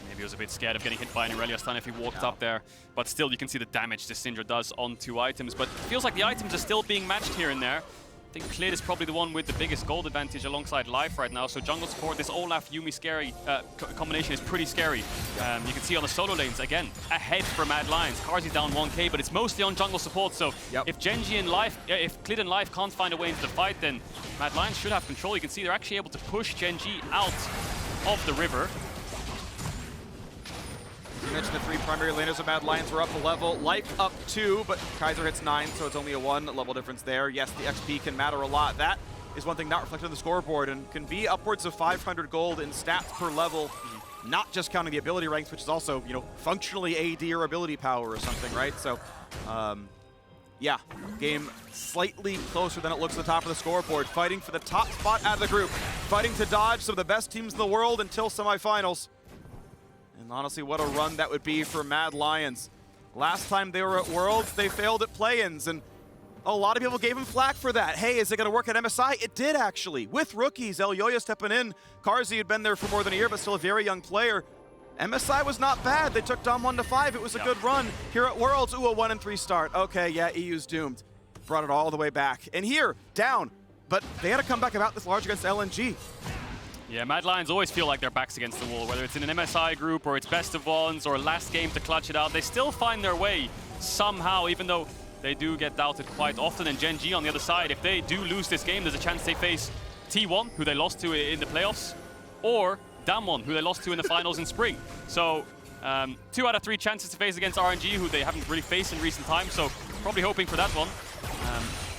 Maybe he was a bit scared of getting hit by an Irelia stun if he walked up there. But still, you can see the damage this Syndra does on 2 items. But it feels like the items are still being matched here and there. I think Clid is probably the one with the biggest gold advantage alongside Life right now. So jungle support, this Olaf yuumi scary combination is pretty scary. You can see on the solo lanes, again, ahead for Mad Lions. Carzzy's down 1k, but it's mostly on jungle support. So if Gen.G and Life, if Clid and Life can't find a way into the fight, then Mad Lions should have control. You can see they're actually able to push Gen.G out of the river. You mentioned the 3 primary laners of Mad Lions were up a level. Life up 2, but Kaiser hits 9, so it's only a 1 level difference there. Yes, the XP can matter a lot. That is one thing not reflected on the scoreboard and can be upwards of 500 gold in stats per level, not just counting the ability ranks, which is also, you know, functionally AD or ability power or something, right? So, yeah, game slightly closer than it looks at the top of the scoreboard. Fighting for the top spot out of the group. Fighting to dodge some of the best teams in the world until semifinals. And honestly, what a run that would be for Mad Lions. Last time they were at Worlds, they failed at play-ins, and a lot of people gave him flack for that. Hey, is it going to work at MSI? It did, actually. With rookies, Elyoya stepping in. Carzzy had been there for more than a year, but still a very young player. MSI was not bad. They took Dom 1 to 5. It was a good run. Here at Worlds, ooh, a 1-3 start. Okay, yeah, EU's doomed. Brought it all the way back. And here, down. But they had to come back about this large against LNG. Yeah, Mad Lions always feel like their back's against the wall, whether it's in an MSI group or it's best of ones or last game to clutch it out. They still find their way somehow, even though they do get doubted quite often. And Gen.G on the other side, if they do lose this game, there's a chance they face T1, who they lost to in the playoffs, or Damwon, who they lost to in the finals in spring. So 2 out of 3 chances to face against RNG, who they haven't really faced in recent times, so probably hoping for that one.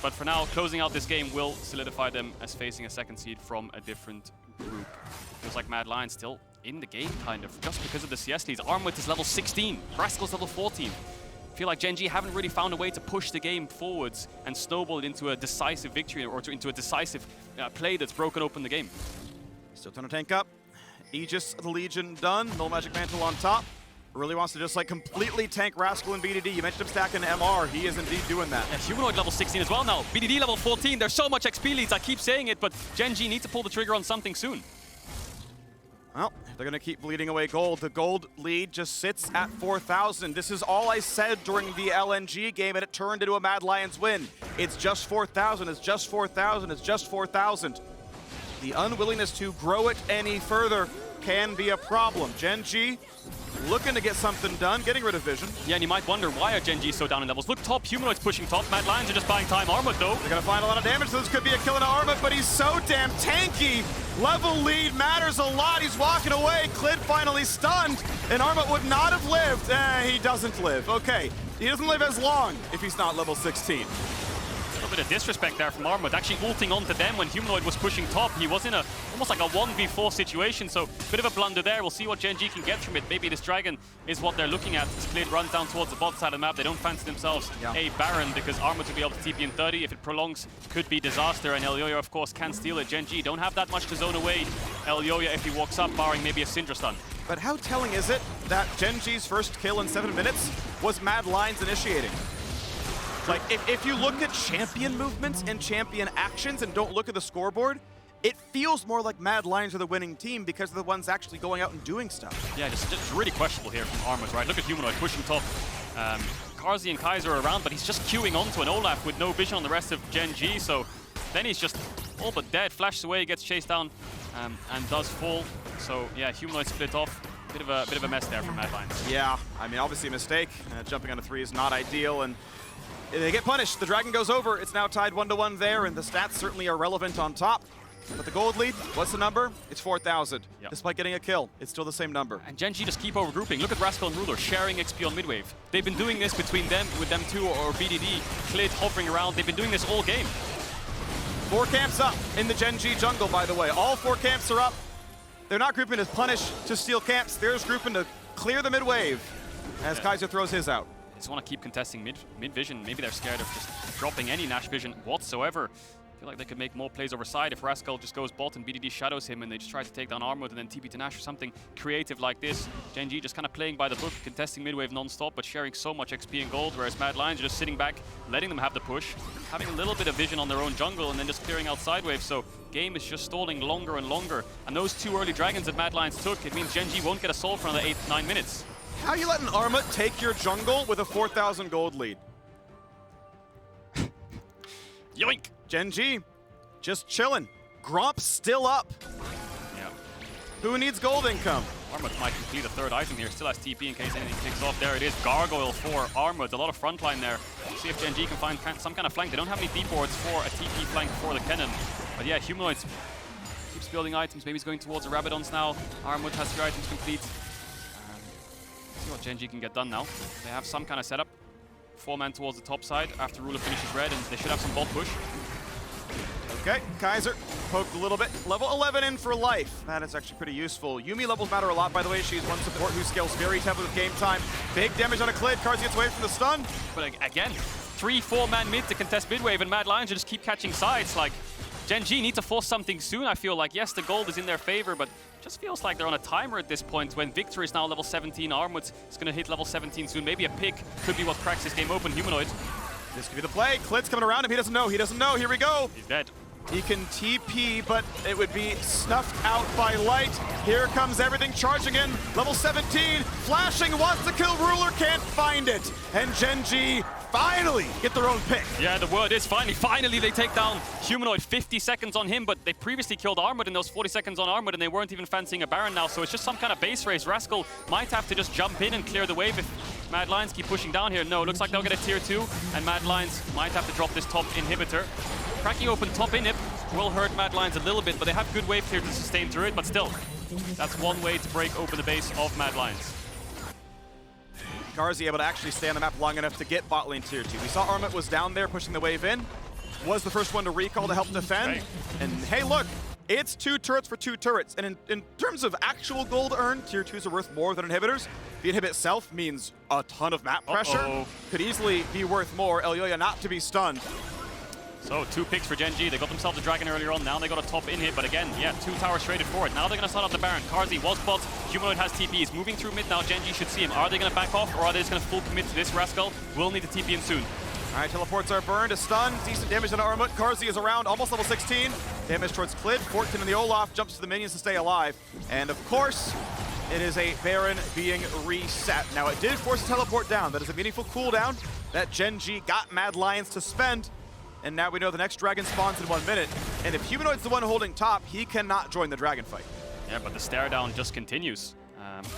But for now, closing out this game will solidify them as facing a second seed from a different group. Feels like Mad Lions still in the game, kind of, just because of the CS leads. Armut is level 16, Rascal's level 14. I feel like Gen.G haven't really found a way to push the game forwards and snowball it into a decisive victory or into a decisive play that's broken open the game. Still trying to tank up. Aegis of the Legion done, no Magic Mantle on top. Really wants to just like completely tank Rascal and BDD. You mentioned him stacking MR. He is indeed doing that. Yeah, Humanoid level 16 as well now. BDD level 14. There's so much XP leads. I keep saying it, but Gen.G need to pull the trigger on something soon. Well, they're going to keep bleeding away gold. The gold lead just sits at 4,000. This is all I said during the LNG game, and it turned into a Mad Lions win. It's just 4,000. It's just 4,000. It's just 4,000. The unwillingness to grow it any further can be a problem. Gen.G looking to get something done, getting rid of vision. Yeah, and you might wonder, why are Gen.G so down in levels? Look, top, Humanoid's pushing top, Mad Lions are just buying time. Armut, though. They're going to find a lot of damage, so this could be a kill into Armut, but he's so damn tanky. Level lead matters a lot. He's walking away. Clid finally stunned, and Armut would not have lived. He doesn't live. Okay, he doesn't live as long if he's not level 16. A little bit bit of disrespect there from Armut, actually ulting onto them when Humanoid was pushing top. He was in a almost like a 1v4 situation, so bit of a blunder there. We'll see what Gen.G can get from it. Maybe this Dragon is what they're looking at. As Clid runs down towards the bot side of the map, they don't fancy themselves a Baron because Armut will be able to TP in 30. If it prolongs, could be disaster, and Elyoya, of course, can steal it. Gen.G don't have that much to zone away Elyoya if he walks up, barring maybe a Syndra stun. But how telling is it that Gen.G's first kill in 7 minutes was Mad Lions initiating? Like, if you look at champion movements and champion actions and don't look at the scoreboard, it feels more like Mad Lions are the winning team because they're the ones actually going out and doing stuff. Yeah, just really questionable here from Armut, right? Look at Humanoid pushing top. Carzzy and Kaiser are around, but he's just queuing onto an Olaf with no vision on the rest of Gen.G, so then he's just all but dead, flashes away, gets chased down, and does fall. So yeah, Humanoid split off. Bit of a mess there from Mad Lions. Yeah, I mean, obviously a mistake. Jumping on a 3 is not ideal, and they get punished. The Dragon goes over. It's now tied 1-1 there, and the stats certainly are relevant on top. But the gold lead, what's the number? It's 4,000. Yep. Despite getting a kill, it's still the same number. And Gen.G just keep overgrouping. Look at Rascal and Ruler sharing XP on midwave. They've been doing this between them, with them two, or BDD, Clid hovering around. They've been doing this all game. 4 camps up in the Gen.G jungle, by the way. All 4 camps are up. They're not grouping to punish, to steal camps. They're just grouping to clear the mid-wave as Kaiser throws his out. They just want to keep contesting mid-vision. Maybe they're scared of just dropping any Nash vision whatsoever. I feel like they could make more plays over side if Rascal just goes bot and BDD shadows him and they just try to take down Armut and then TP to Nash or something creative like this. Gen.G just kind of playing by the book, contesting mid-wave non-stop, but sharing so much XP and gold, whereas Mad Lions are just sitting back, letting them have the push, having a little bit of vision on their own jungle and then just clearing out sidewave. So game is just stalling longer and longer. And those 2 early Dragons that Mad Lions took, it means Gen.G won't get a soul for another 8-9 minutes. How are you letting Armut take your jungle with a 4,000 gold lead? Yoink! Gen.G just chilling. Gromp still up. Yeah. Who needs gold income? Armut might complete a 3rd item here. Still has TP in case anything kicks off. There it is. Gargoyle for Armut. A lot of frontline there. We'll see if Gen.G can find some kind of flank. They don't have any deep wards for a TP flank for the Kennen. But yeah, Humanoid keeps building items. Maybe he's going towards the Rabadons now. Armut has 3 items complete. See what Gen.G can get done now. They have some kind of setup. 4-man towards the top side after Ruler finishes red, and they should have some bot push. Okay, Kaiser poked a little bit. Level 11 in for life. That is actually pretty useful. Yuumi levels matter a lot, by the way. She's one support who scales very heavily with game time. Big damage on a Clid. Carzzy gets away from the stun. But again, 3-4-man mid to contest midwave, and Mad Lions just keep catching sides. Like, Gen.G need to force something soon, I feel like. Yes, the gold is in their favor, but it just feels like they're on a timer at this point when Viktor is now level 17. Armut is going to hit level 17 soon. Maybe a pick could be what cracks this game open. Humanoid. This could be the play. Clid's coming around him. He doesn't know. He doesn't know. Here we go. He's dead. He can TP, but it would be snuffed out by light. Here comes everything charging in. Level 17, flashing, wants to kill Ruler, can't find it. And Gen.G finally get their own pick. Yeah, the word is finally they take down Humanoid. 50 seconds on him, but they previously killed Armut in those 40 seconds on Armut, and they weren't even fancying a Baron now, so it's just some kind of base race. Rascal might have to just jump in and clear the wave if Mad Lions keep pushing down here. No, looks like they'll get a tier 2, and Mad Lions might have to drop this top inhibitor. Cracking open top inhib will hurt Mad Lions a little bit, but they have good wave clear to sustain through it, but still, that's one way to break open the base of Mad Lions. Carzzy able to actually stay on the map long enough to get bot lane tier 2. We saw Armut was down there pushing the wave in, was the first one to recall to help defend, right. And hey look, it's 2 turrets for 2 turrets, and in terms of actual gold earned, tier 2s are worth more than inhibitors. The inhibit itself means a ton of map pressure, could easily be worth more. Elyoya not to be stunned. So 2 picks for Gen.G. They got themselves a Dragon earlier on. Now they got a top in hit, but again, yeah, 2 towers traded for it. Now they're going to start up the Baron. Carzzy was bot. Humanoid has TP. He's moving through mid now. Gen.G should see him. Are they going to back off, or are they just going to full commit to this? Rascal will need to TP in soon. All right, teleports are burned. A stun. Decent damage on Armut. Carzzy is around, almost level 16. Damage towards Clid. 14 in the Olaf. Jumps to the minions to stay alive. And of course, it is a Baron being reset. Now, it did force a teleport down. That is a meaningful cooldown that Gen.G got Mad Lions to spend. And now we know the next Dragon spawns in 1 minute. And if Humanoid's the one holding top, he cannot join the Dragon fight. Yeah, but the stare down just continues.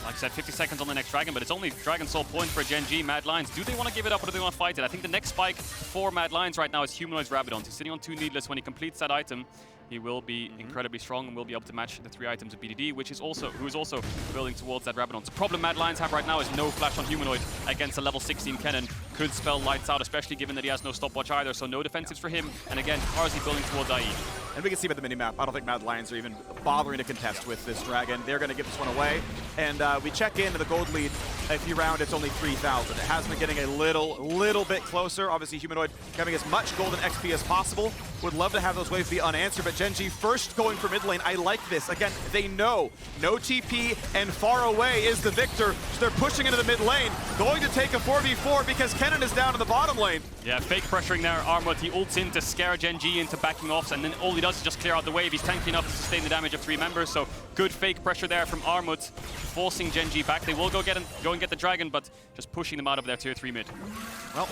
Like I said, 50 seconds on the next Dragon, but it's only Dragon Soul point for Gen.G. Mad Lions. Do they want to give it up, or do they want to fight it? I think the next spike for Mad Lions right now is Humanoid's Rabadons. He's sitting on 2 needless when he completes that item. he will be incredibly strong and will be able to match the 3 items of BDD, which is who is also building towards that Rabadon. The problem Mad Lions have right now is no flash on Humanoid against a level 16 Kennen. Could spell lights out, especially given that he has no stopwatch either, so no defensives for him. And again, Carzzy building towards IE. And we can see by the minimap, I don't think Mad Lions are even bothering to contest with this Dragon. They're going to give this one away. And we check into the gold lead. If you round, it's only 3,000. It has been getting a little bit closer. Obviously, Humanoid having as much golden XP as possible. Would love to have those waves be unanswered, but Gen.G first going for mid lane. I like this. Again, they know no TP and far away is the Viktor, so they're pushing into the mid lane. Going to take a 4v4 because Kennen is down in the bottom lane. Yeah, fake pressuring there. Armut, he ults in to scare Gen.G into backing off, and then all he does is just clear out the wave. He's tanky enough to sustain the damage of 3 members, so good fake pressure there from Armut, forcing Gen.G back. They will go and get the Dragon, but just pushing them out of their tier 3 mid. Well,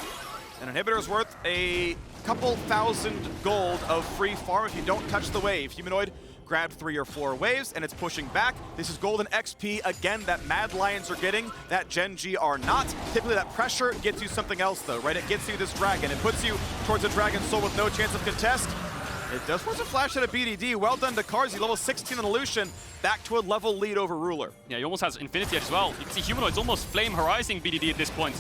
an inhibitor is worth a couple thousand gold of free farm if you don't touch the wave. Humanoid grabbed 3 or 4 waves, and it's pushing back. This is golden XP, again, that Mad Lions are getting, that Gen.G are not. Typically, that pressure gets you something else, though, right? It gets you this Dragon. It puts you towards a Dragon Soul with no chance of contest. It does force a flash at a BDD. Well done to Carzzy, level 16 on the Lucian, back to a level lead over Ruler. Yeah, he almost has Infinity Edge as well. You can see Humanoid's almost flame horizon BDD at this point.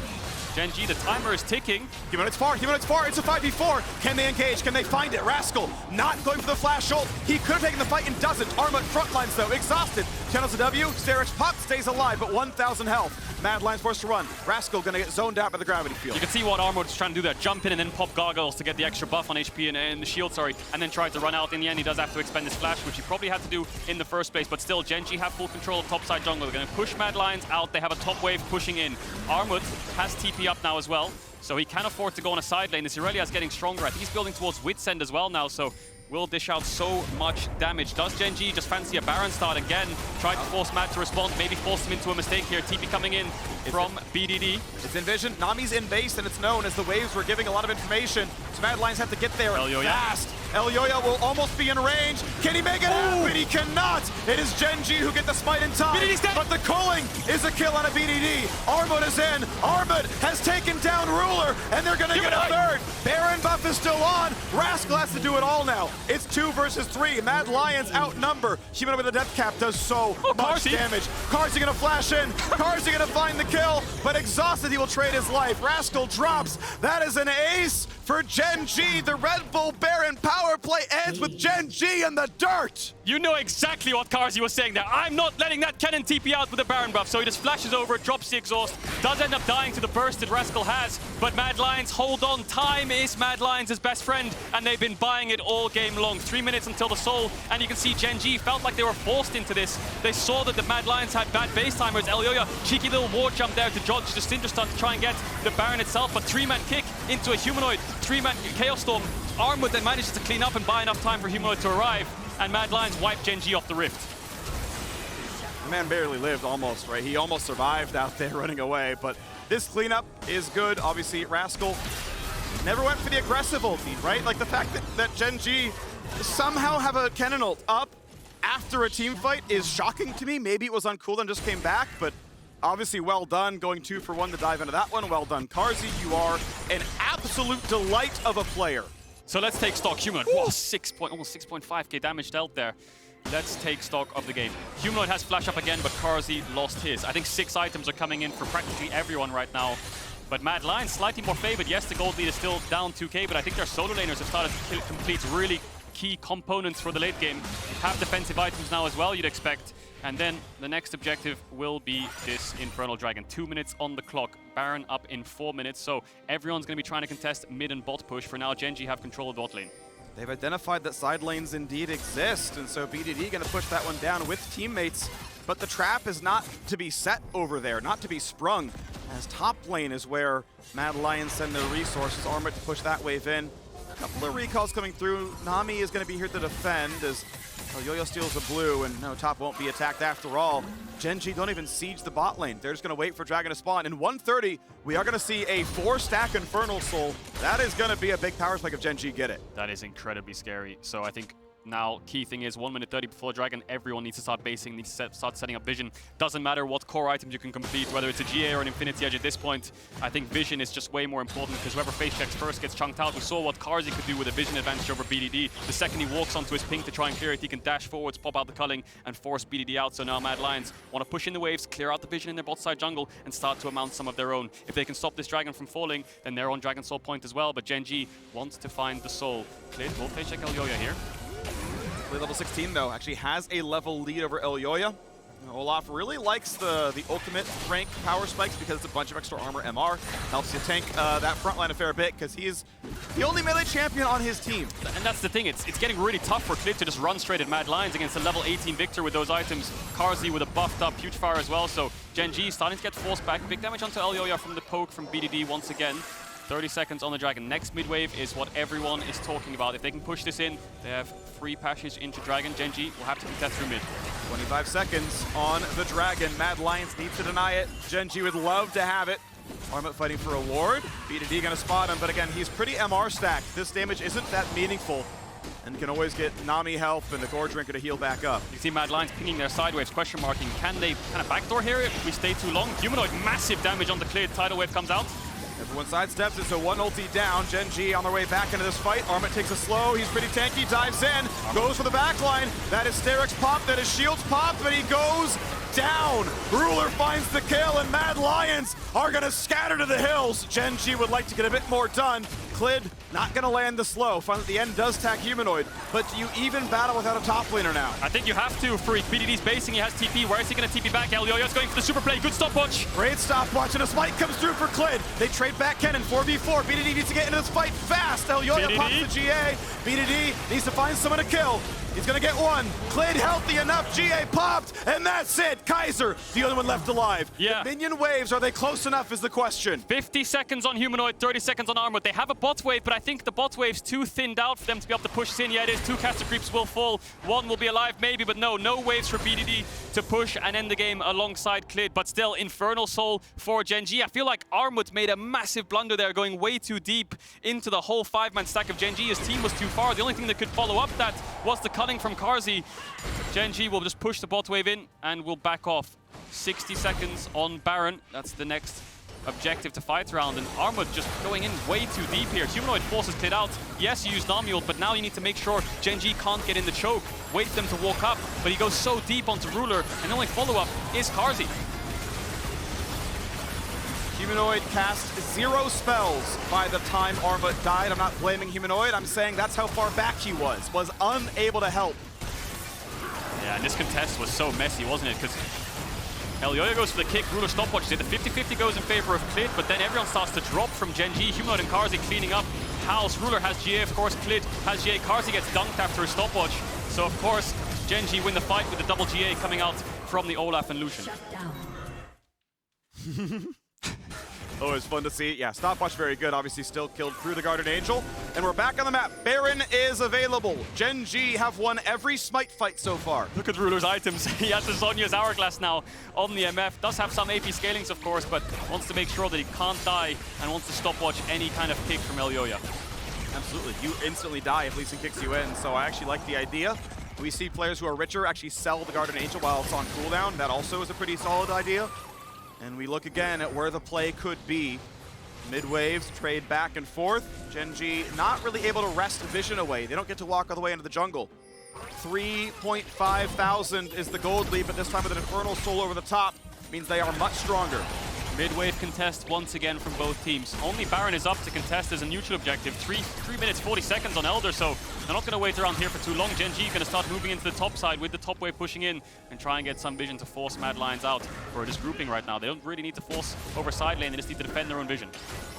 Gen.G, the timer is ticking. Humanoid's far, it's a 5v4. Can they engage? Can they find it? Rascal not going for the flash ult. He could have taken the fight and doesn't. Armut frontlines though, exhausted. Channels a W, Starich pop, stays alive, but 1,000 health. Mad Lions forced to run. Rascal gonna get zoned out by the gravity field. You can see what Armut is trying to do there. Jump in and then pop Gargoyles to get the extra buff on HP and the shield, sorry, and then try to run out. In the end, he does have to expend his flash, which he probably had to do in the first place, but still, Gen.G have full control of topside jungle. They're gonna push Mad Lions out. They have a top wave pushing in. Armut has TP up now as well, so he can afford to go on a side lane. This Irelia is getting stronger. I think he's building towards Wit's End as well now, so will dish out so much damage. Does Gen.G just fancy a Baron start again? Try to force Mad to respond, maybe force him into a mistake here. TP coming in from BDD. It's envisioned. Nami's in base, and it's known as the waves were giving a lot of information. So Mad Lions have to get there fast. Elyoya will almost be in range. Can he make it happen? He cannot. It is Gen.G who get the smite in time. But the culling is a kill on a BDD. Armut is in. Armut has taken down Ruler, and they're going to get a third. Baron buff is still on. Rascal has to do it all now. It's 2 versus 3. Mad Lions outnumber. Humanoid with a death cap does so much damage. Carzzy going to flash in. Carzzy going to find the kill, but exhausted, he will trade his life. Rascal drops. That is an ace for Gen.G. The Red Bull Baron power play ends with Gen.G in the dirt. You know exactly what Carzzy was saying there. I'm not letting that Kennen TP out with the Baron buff, so he just flashes over, drops the exhaust, does end up dying to the burst that Rascal has, but Mad Lions hold on. Time is Mad Lions' best friend, and they've been buying it all game long. 3 minutes until the soul, and you can see Gen.G felt like they were forced into this. They saw that the Mad Lions had bad base timers. Elyoya, cheeky little ward jump there to dodge the Syndra stun to try and get the Baron itself, but 3-man kick into a Humanoid, 3-man Chaos Storm. Armut then manages to clean up and buy enough time for Humanoid to arrive, and Mad Lions wipe Gen.G off the rift. The man barely lived almost, right? He almost survived out there running away, but this cleanup is good. Obviously, Rascal never went for the aggressive ulti, right? Like the fact that Gen.G somehow have a Kennen ult up after a team fight is shocking to me. Maybe it was on cooldown, just came back, but obviously well done, going 2 for 1 to dive into that one. Well done, Carzzy. You are an absolute delight of a player. So let's take stock. Humanoid, whoa, almost 6.5k damage dealt there. Let's take stock of the game. Humanoid has flash up again, but Carzzy lost his. I think 6 items are coming in for practically everyone right now. But Mad Lions slightly more favored. Yes, the gold lead is still down 2k, but I think their solo laners have started to complete really key components for the late game. Have defensive items now as well, you'd expect. And then the next objective will be this Infernal Dragon. 2 minutes on the clock. Baron up in 4 minutes. So everyone's going to be trying to contest mid and bot push. For now, Gen.G have control of bot lane. They've identified that side lanes indeed exist, and so BDD going to push that one down with teammates. But the trap is not to be set over there, not to be sprung, as top lane is where Mad Lions send their resources. Armut to push that wave in. A couple of recalls coming through. Nami is going to be here to defend as Elyoya steals the blue, and no, top won't be attacked after all. Gen.G don't even siege the bot lane. They're just going to wait for Dragon to spawn. In 130, we are going to see a 4-stack Infernal Soul. That is going to be a big power spike if Gen.G get it. That is incredibly scary. So I think Now, key thing is 1 minute 30 before Dragon, everyone needs to start basing, needs to start setting up vision. Doesn't matter what core items you can complete, whether it's a GA or an Infinity Edge at this point. I think vision is just way more important because whoever face checks first gets chunked out. We saw what Carzzy could do with a vision advantage over BDD. The second he walks onto his ping to try and clear it, he can dash forwards, pop out the culling, and force BDD out. So now Mad Lions want to push in the waves, clear out the vision in their bot side jungle, and start to amount some of their own. If they can stop this Dragon from falling, then they're on Dragon Soul point as well. But Gen.G wants to find the soul. Clid will face check Elyoya here. Clid level 16 though actually has a level lead over Elyoya. Olaf really likes the ultimate Phreak power spikes because it's a bunch of extra armor MR. Helps you tank that front line a fair bit because he's the only melee champion on his team. And that's the thing, it's getting really tough for Clid to just run straight at Mad Lions against a level 18 Viktor with those items. Carzzy with a buffed up Huge Fire as well, so Gen.G starting to get forced back. Big damage onto Elyoya from the poke from BDD once again. 30 seconds on the Dragon. Next mid-wave is what everyone is talking about. If they can push this in, they have free passage into Dragon. Gen.G will have to contest through mid. 25 seconds on the Dragon. Mad Lions need to deny it. Gen.G would love to have it. Armut fighting for a ward. BDD gonna spot him, but again, he's pretty MR stacked. This damage isn't that meaningful and can always get Nami help and the Gore Drinker to heal back up. You see Mad Lions pinging their sideways, question marking. Can they kind of backdoor here if we stay too long? Humanoid, massive damage on the Clid. Tidal Wave comes out. Everyone sidesteps it, so one ulti down. Gen.G on their way back into this fight. Armut takes a slow, he's pretty tanky, dives in, goes for the backline. That is Sterik's pop, that is Shield's pop, but he goes down. Ruler finds the kill, and Mad Lions are gonna scatter to the hills. Gen.G would like to get a bit more done. Clid not gonna land the slow. Finally, at the end does tag Humanoid, but do you even battle without a top laner now? I think you have to, Phreak. BDD's basing, he has TP. Where is he gonna TP back? Elyoya's going for the super play. Good stopwatch. Great stopwatch, and a smite comes through for Clid. They trade back Kennen, 4v4. BDD needs to get into this fight fast. Elyoya pops the GA. BDD needs to find someone to kill. He's gonna get one. Clid healthy enough, GA popped, and that's it. Kaiser, the only one left alive. Yeah. The minion waves, are they close enough is the question. 50 seconds on Humanoid, 30 seconds on Armut. They have a bot wave, but I think the bot wave's too thinned out for them to be able to push this in. Yeah, it is. 2 caster creeps will fall. 1 will be alive maybe, but no waves for BDD to push and end the game alongside Clid. But still, Infernal Soul for Gen.G. I feel like Armut made a massive blunder there, going way too deep into the whole 5-man stack of Gen.G. His team was too far. The only thing that could follow up that was the cutting from Carzzy. Gen.G will just push the bot wave in and will back off. 60 seconds on Baron. That's the next objective to fight around, and Armut just going in way too deep here. Humanoid forces Clid out. Yes, you use Nami ult, but now you need to make sure Gen.G can't get in the choke. Wait for them to walk up, but he goes so deep onto Ruler, and the only follow-up is Carzzy. Humanoid cast 0 spells by the time Armut died. I'm not blaming Humanoid, I'm saying that's how far back he was unable to help. Yeah, and this contest was so messy, wasn't it? Because Elyoya goes for the kick, Ruler stopwatches it. The 50-50 goes in favor of Clid, but then everyone starts to drop from Gen.G. Humanoid and Carzzy cleaning up house. Ruler has GA, of course. Clid has GA. Carzzy gets dunked after his stopwatch. So, of course, Gen.G win the fight with the double GA coming out from the Olaf and Lucian. Always fun to see. Yeah, stopwatch very good. Obviously still killed through the Guardian Angel. And we're back on the map. Baron is available. Gen.G have won every smite fight so far. Look at Ruler's items. He has the Zhonya's Hourglass now on the MF. Does have some AP scalings, of course, but wants to make sure that he can't die and wants to stopwatch any kind of kick from Elyoya. Absolutely. You instantly die if Lee Sin kicks you in, so I actually like the idea. We see players who are richer actually sell the Guardian Angel while it's on cooldown. That also is a pretty solid idea. And we look again at where the play could be. Mid-waves trade back and forth. Gen.G not really able to wrest vision away. They don't get to walk all the way into the jungle. 3.5 thousand is the gold lead, but this time with an Infernal Soul over the top means they are much stronger. Mid-wave contest once again from both teams. Only Baron is up to contest as a neutral objective. 3 minutes 40 seconds on Elder, so they're not going to wait around here for too long. Gen.G going to start moving into the top side with the top wave pushing in and try and get some vision to force Mad Lions out for this grouping right now. They don't really need to force over side lane, they just need to defend their own vision.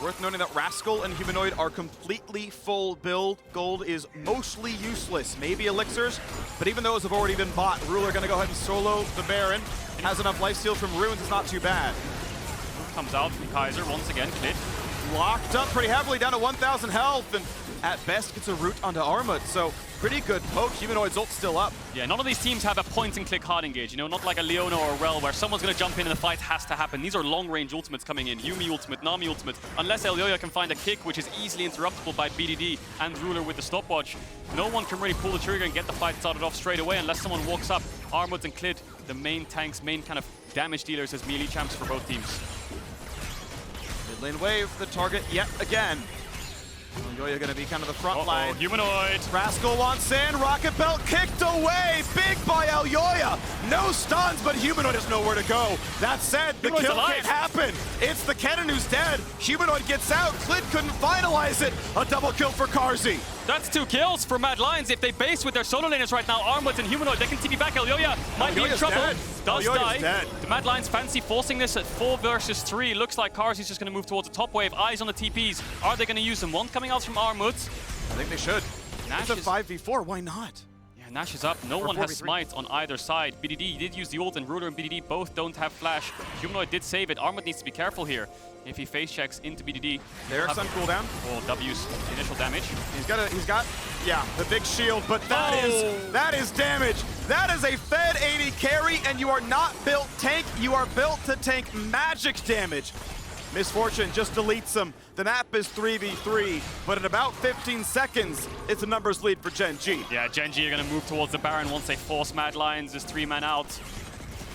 Worth noting that Rascal and Humanoid are completely full build. Gold is mostly useless. Maybe elixirs, but even those have already been bought. Ruler going to go ahead and solo the Baron. Has enough lifesteal from Ruins, it's not too bad. Comes out from Kaiser once again. Clid locked up pretty heavily down to 1,000 health, and at best gets a root onto Armut. So Pretty good poke. Humanoid's ult still up. Yeah, none of these teams have a point-and-click hard engage, you know, not like a Leona or a Rel where someone's going to jump in and the fight has to happen. These are long-range ultimates coming in. Yuumi ultimate, Nami ultimate. Unless Elyoya can find a kick, which is easily interruptible by BDD and Ruler with the stopwatch, no one can really pull the trigger and get the fight started off straight away unless someone walks up. Armut and Clid, the main tanks, main kind of damage dealers as melee champs for both teams. Mid lane wave, the target yet again. Elyoya gonna be kind of the front line. Humanoid. Rascal wants in, Rocket Belt kicked away. Big by Elyoya. No stuns, but Humanoid has nowhere to go. That said, the kill can't happen. It's the Kennen who's dead. Humanoid gets out. Clid couldn't finalize it. A double kill for Carzzy. That's 2 kills for Mad Lions. If they base with their solo laners right now, Armut and Humanoid, they can TP back. Elyoya might be in trouble. Does die. Dead. The Mad Lions fancy forcing this at 4 versus 3. Looks like Carzzy's just going to move towards the top wave. Eyes on the TPs. Are they going to use them? One coming out from Armut. I think they should. Nash it's a 5v4. Why not? Yeah, Nash is up. No one has smite on either side. BDD did use the ult, and Ruler and BDD both don't have flash. Humanoid did save it. Armut needs to be careful here. If he face checks into BDD, Eric's on cooldown. Oh, W's initial damage. He's got yeah, the big shield, but that is damage. That is a fed AD carry, and you are not built tank. You are built to tank magic damage. Misfortune just deletes him. The map is 3v3, but in about 15 seconds, it's a numbers lead for Gen.G. Yeah, Gen.G are going to move towards the Baron once they force Mad Lions. There's 3 men out.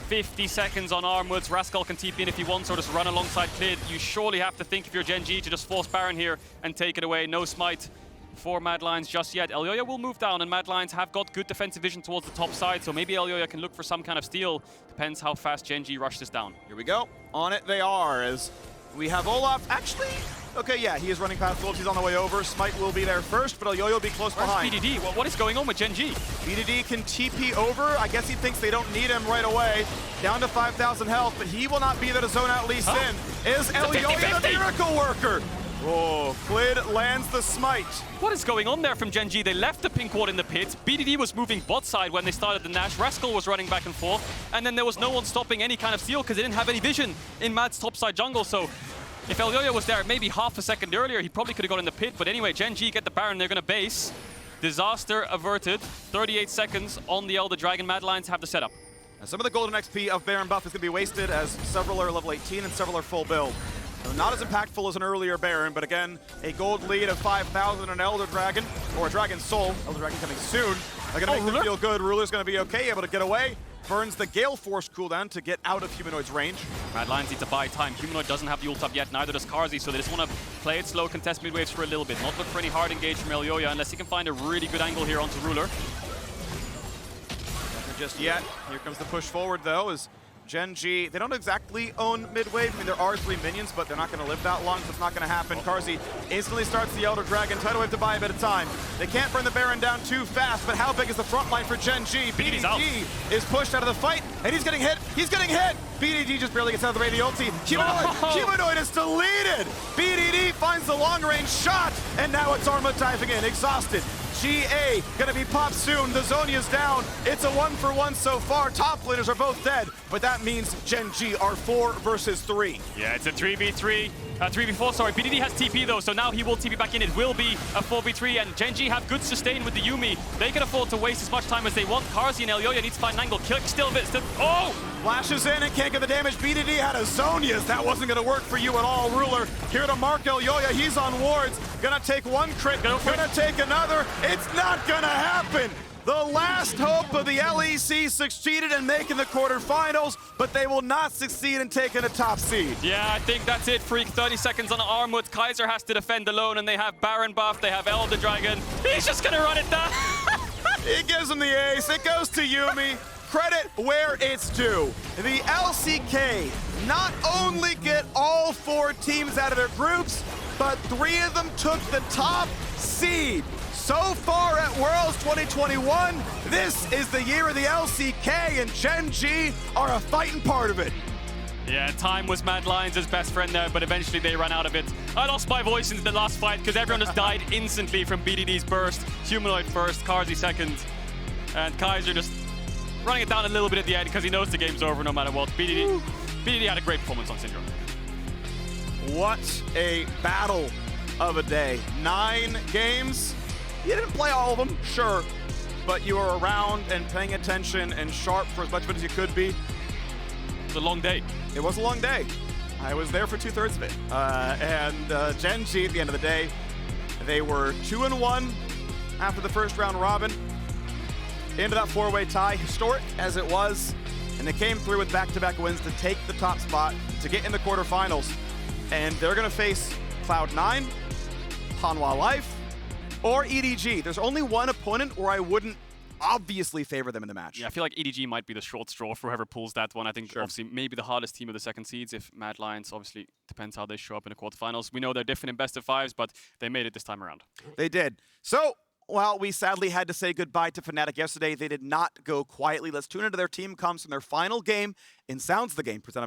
50 seconds on Armut. Rascal can TP in if he wants or just run alongside Clid. You surely have to think if you're Gen.G to just force Baron here and take it away. No smite for Mad Lions just yet. Elyoya will move down, and Mad Lions have got good defensive vision towards the top side, so maybe Elyoya can look for some kind of steal. Depends how fast Gen.G rush this down. Here we go. On it they are, as we have Olaf. Actually, okay, yeah, he is running past Wolves. He's on the way over. Smite will be there first, but Elyoya will be close behind. BDD? What is going on with Gen.G? BDD can TP over. I guess he thinks they don't need him right away. Down to 5,000 health, but he will not be there to zone out Lee Sin. Is Elyoya the miracle worker? Oh, Clid lands the smite. What is going on there from Gen.G? They left the pink ward in the pit. BDD was moving bot side when they started the Nash. Rascal was running back and forth. And then there was no one stopping any kind of steal because they didn't have any vision in Mad's topside jungle. So if Elyoya was there maybe half a second earlier, he probably could have got in the pit. But anyway, Gen.G get the Baron. They're going to base. Disaster averted. 38 seconds on the Elder Dragon. Mad Lions have the setup. And some of the golden XP of Baron buff is going to be wasted as several are level 18 and several are full build. So not as impactful as an earlier Baron, but again, a gold lead of 5,000 and Elder Dragon, or a Dragon Soul. Elder Dragon coming soon. They're going to make them feel good. Ruler's going to be okay, able to get away. Burns the Gale Force cooldown to get out of Humanoid's range. Mad Lions need to buy time. Humanoid doesn't have the ult up yet, neither does Carzzy, so they just want to play it slow, contest mid waves for a little bit. Not look for any hard engage from Elyoya unless he can find a really good angle here onto Ruler. Nothing just yet. Here comes the push forward though, as Gen.G, they don't exactly own mid-wave. I mean, there are 3 minions, but they're not going to live that long, so it's not going to happen. Carzzy instantly starts the Elder Dragon. Tidal Wave to buy a bit of time. They can't burn the Baron down too fast, but how big is the front line for Gen.G? BDD is pushed out of the fight, and he's getting hit. He's getting hit! BDD just barely gets out of the radio ulti. Humanoid is deleted! BDD finds the long-range shot, and now it's Armut diving in, exhausted. GA gonna be popped soon. The Zonia's down. It's a 1-for-1 so far. Top laners are both dead, but that means Gen.G are 4 versus 3. Yeah, it's a 3v3. 3v4, sorry. BDD has TP though, so now he will TP back in. It will be a 4v3, and Gen.G have good sustain with the Yuumi. They can afford to waste as much time as they want. Carzzy and Elyoya need to find an angle. Kill still a bit. Oh! Flashes in and can't get the damage. BDD had a Zonia's. That wasn't gonna work for you at all. Ruler here to mark Elyoya. He's on wards. Gonna take one crit. Gonna take another. It's not gonna happen. The last hope of the LEC succeeded in making the quarterfinals, but they will not succeed in taking a top seed. Yeah, I think that's it, Phreak. 30 seconds on Armut. Kaiser has to defend alone, and they have Baron buff. They have Elder Dragon. He's just gonna run it down. He gives him the ace. It goes to Yuumi. Credit where it's due. The LCK not only get all 4 teams out of their groups, but 3 of them took the top seed. So far at Worlds 2021, this is the year of the LCK, and Gen.G are a fighting part of it. Yeah, time was Mad Lions' best friend there, but eventually they ran out of it. I lost my voice in the last fight because everyone just died instantly from BDD's burst. Humanoid first, Carzzy second, and Kaiser just running it down a little bit at the end because he knows the game's over no matter what. BDD had a great performance on Syndra. What a battle of a day. 9 games. You didn't play all of them, sure, but you were around and paying attention and sharp for as much of it as you could be. It was a long day. It was a long day. I was there for 2/3 of it. Gen.G, at the end of the day, they were 2-1 after the first round robin. Into that 4-way tie, historic as it was, and they came through with back-to-back wins to take the top spot, to get in the quarterfinals. And they're gonna face Cloud9, Hanwha Life, or EDG. There's only one opponent where I wouldn't obviously favor them in the match. Yeah, I feel like EDG might be the short straw for whoever pulls that one. I think obviously maybe the hardest team of the second seeds if Mad Lions, obviously depends how they show up in the quarterfinals. We know they're different in best of fives, but they made it this time around. They did. So, while we sadly had to say goodbye to Fnatic yesterday, they did not go quietly. Let's tune into their team comms from their final game in Sounds the Game, presented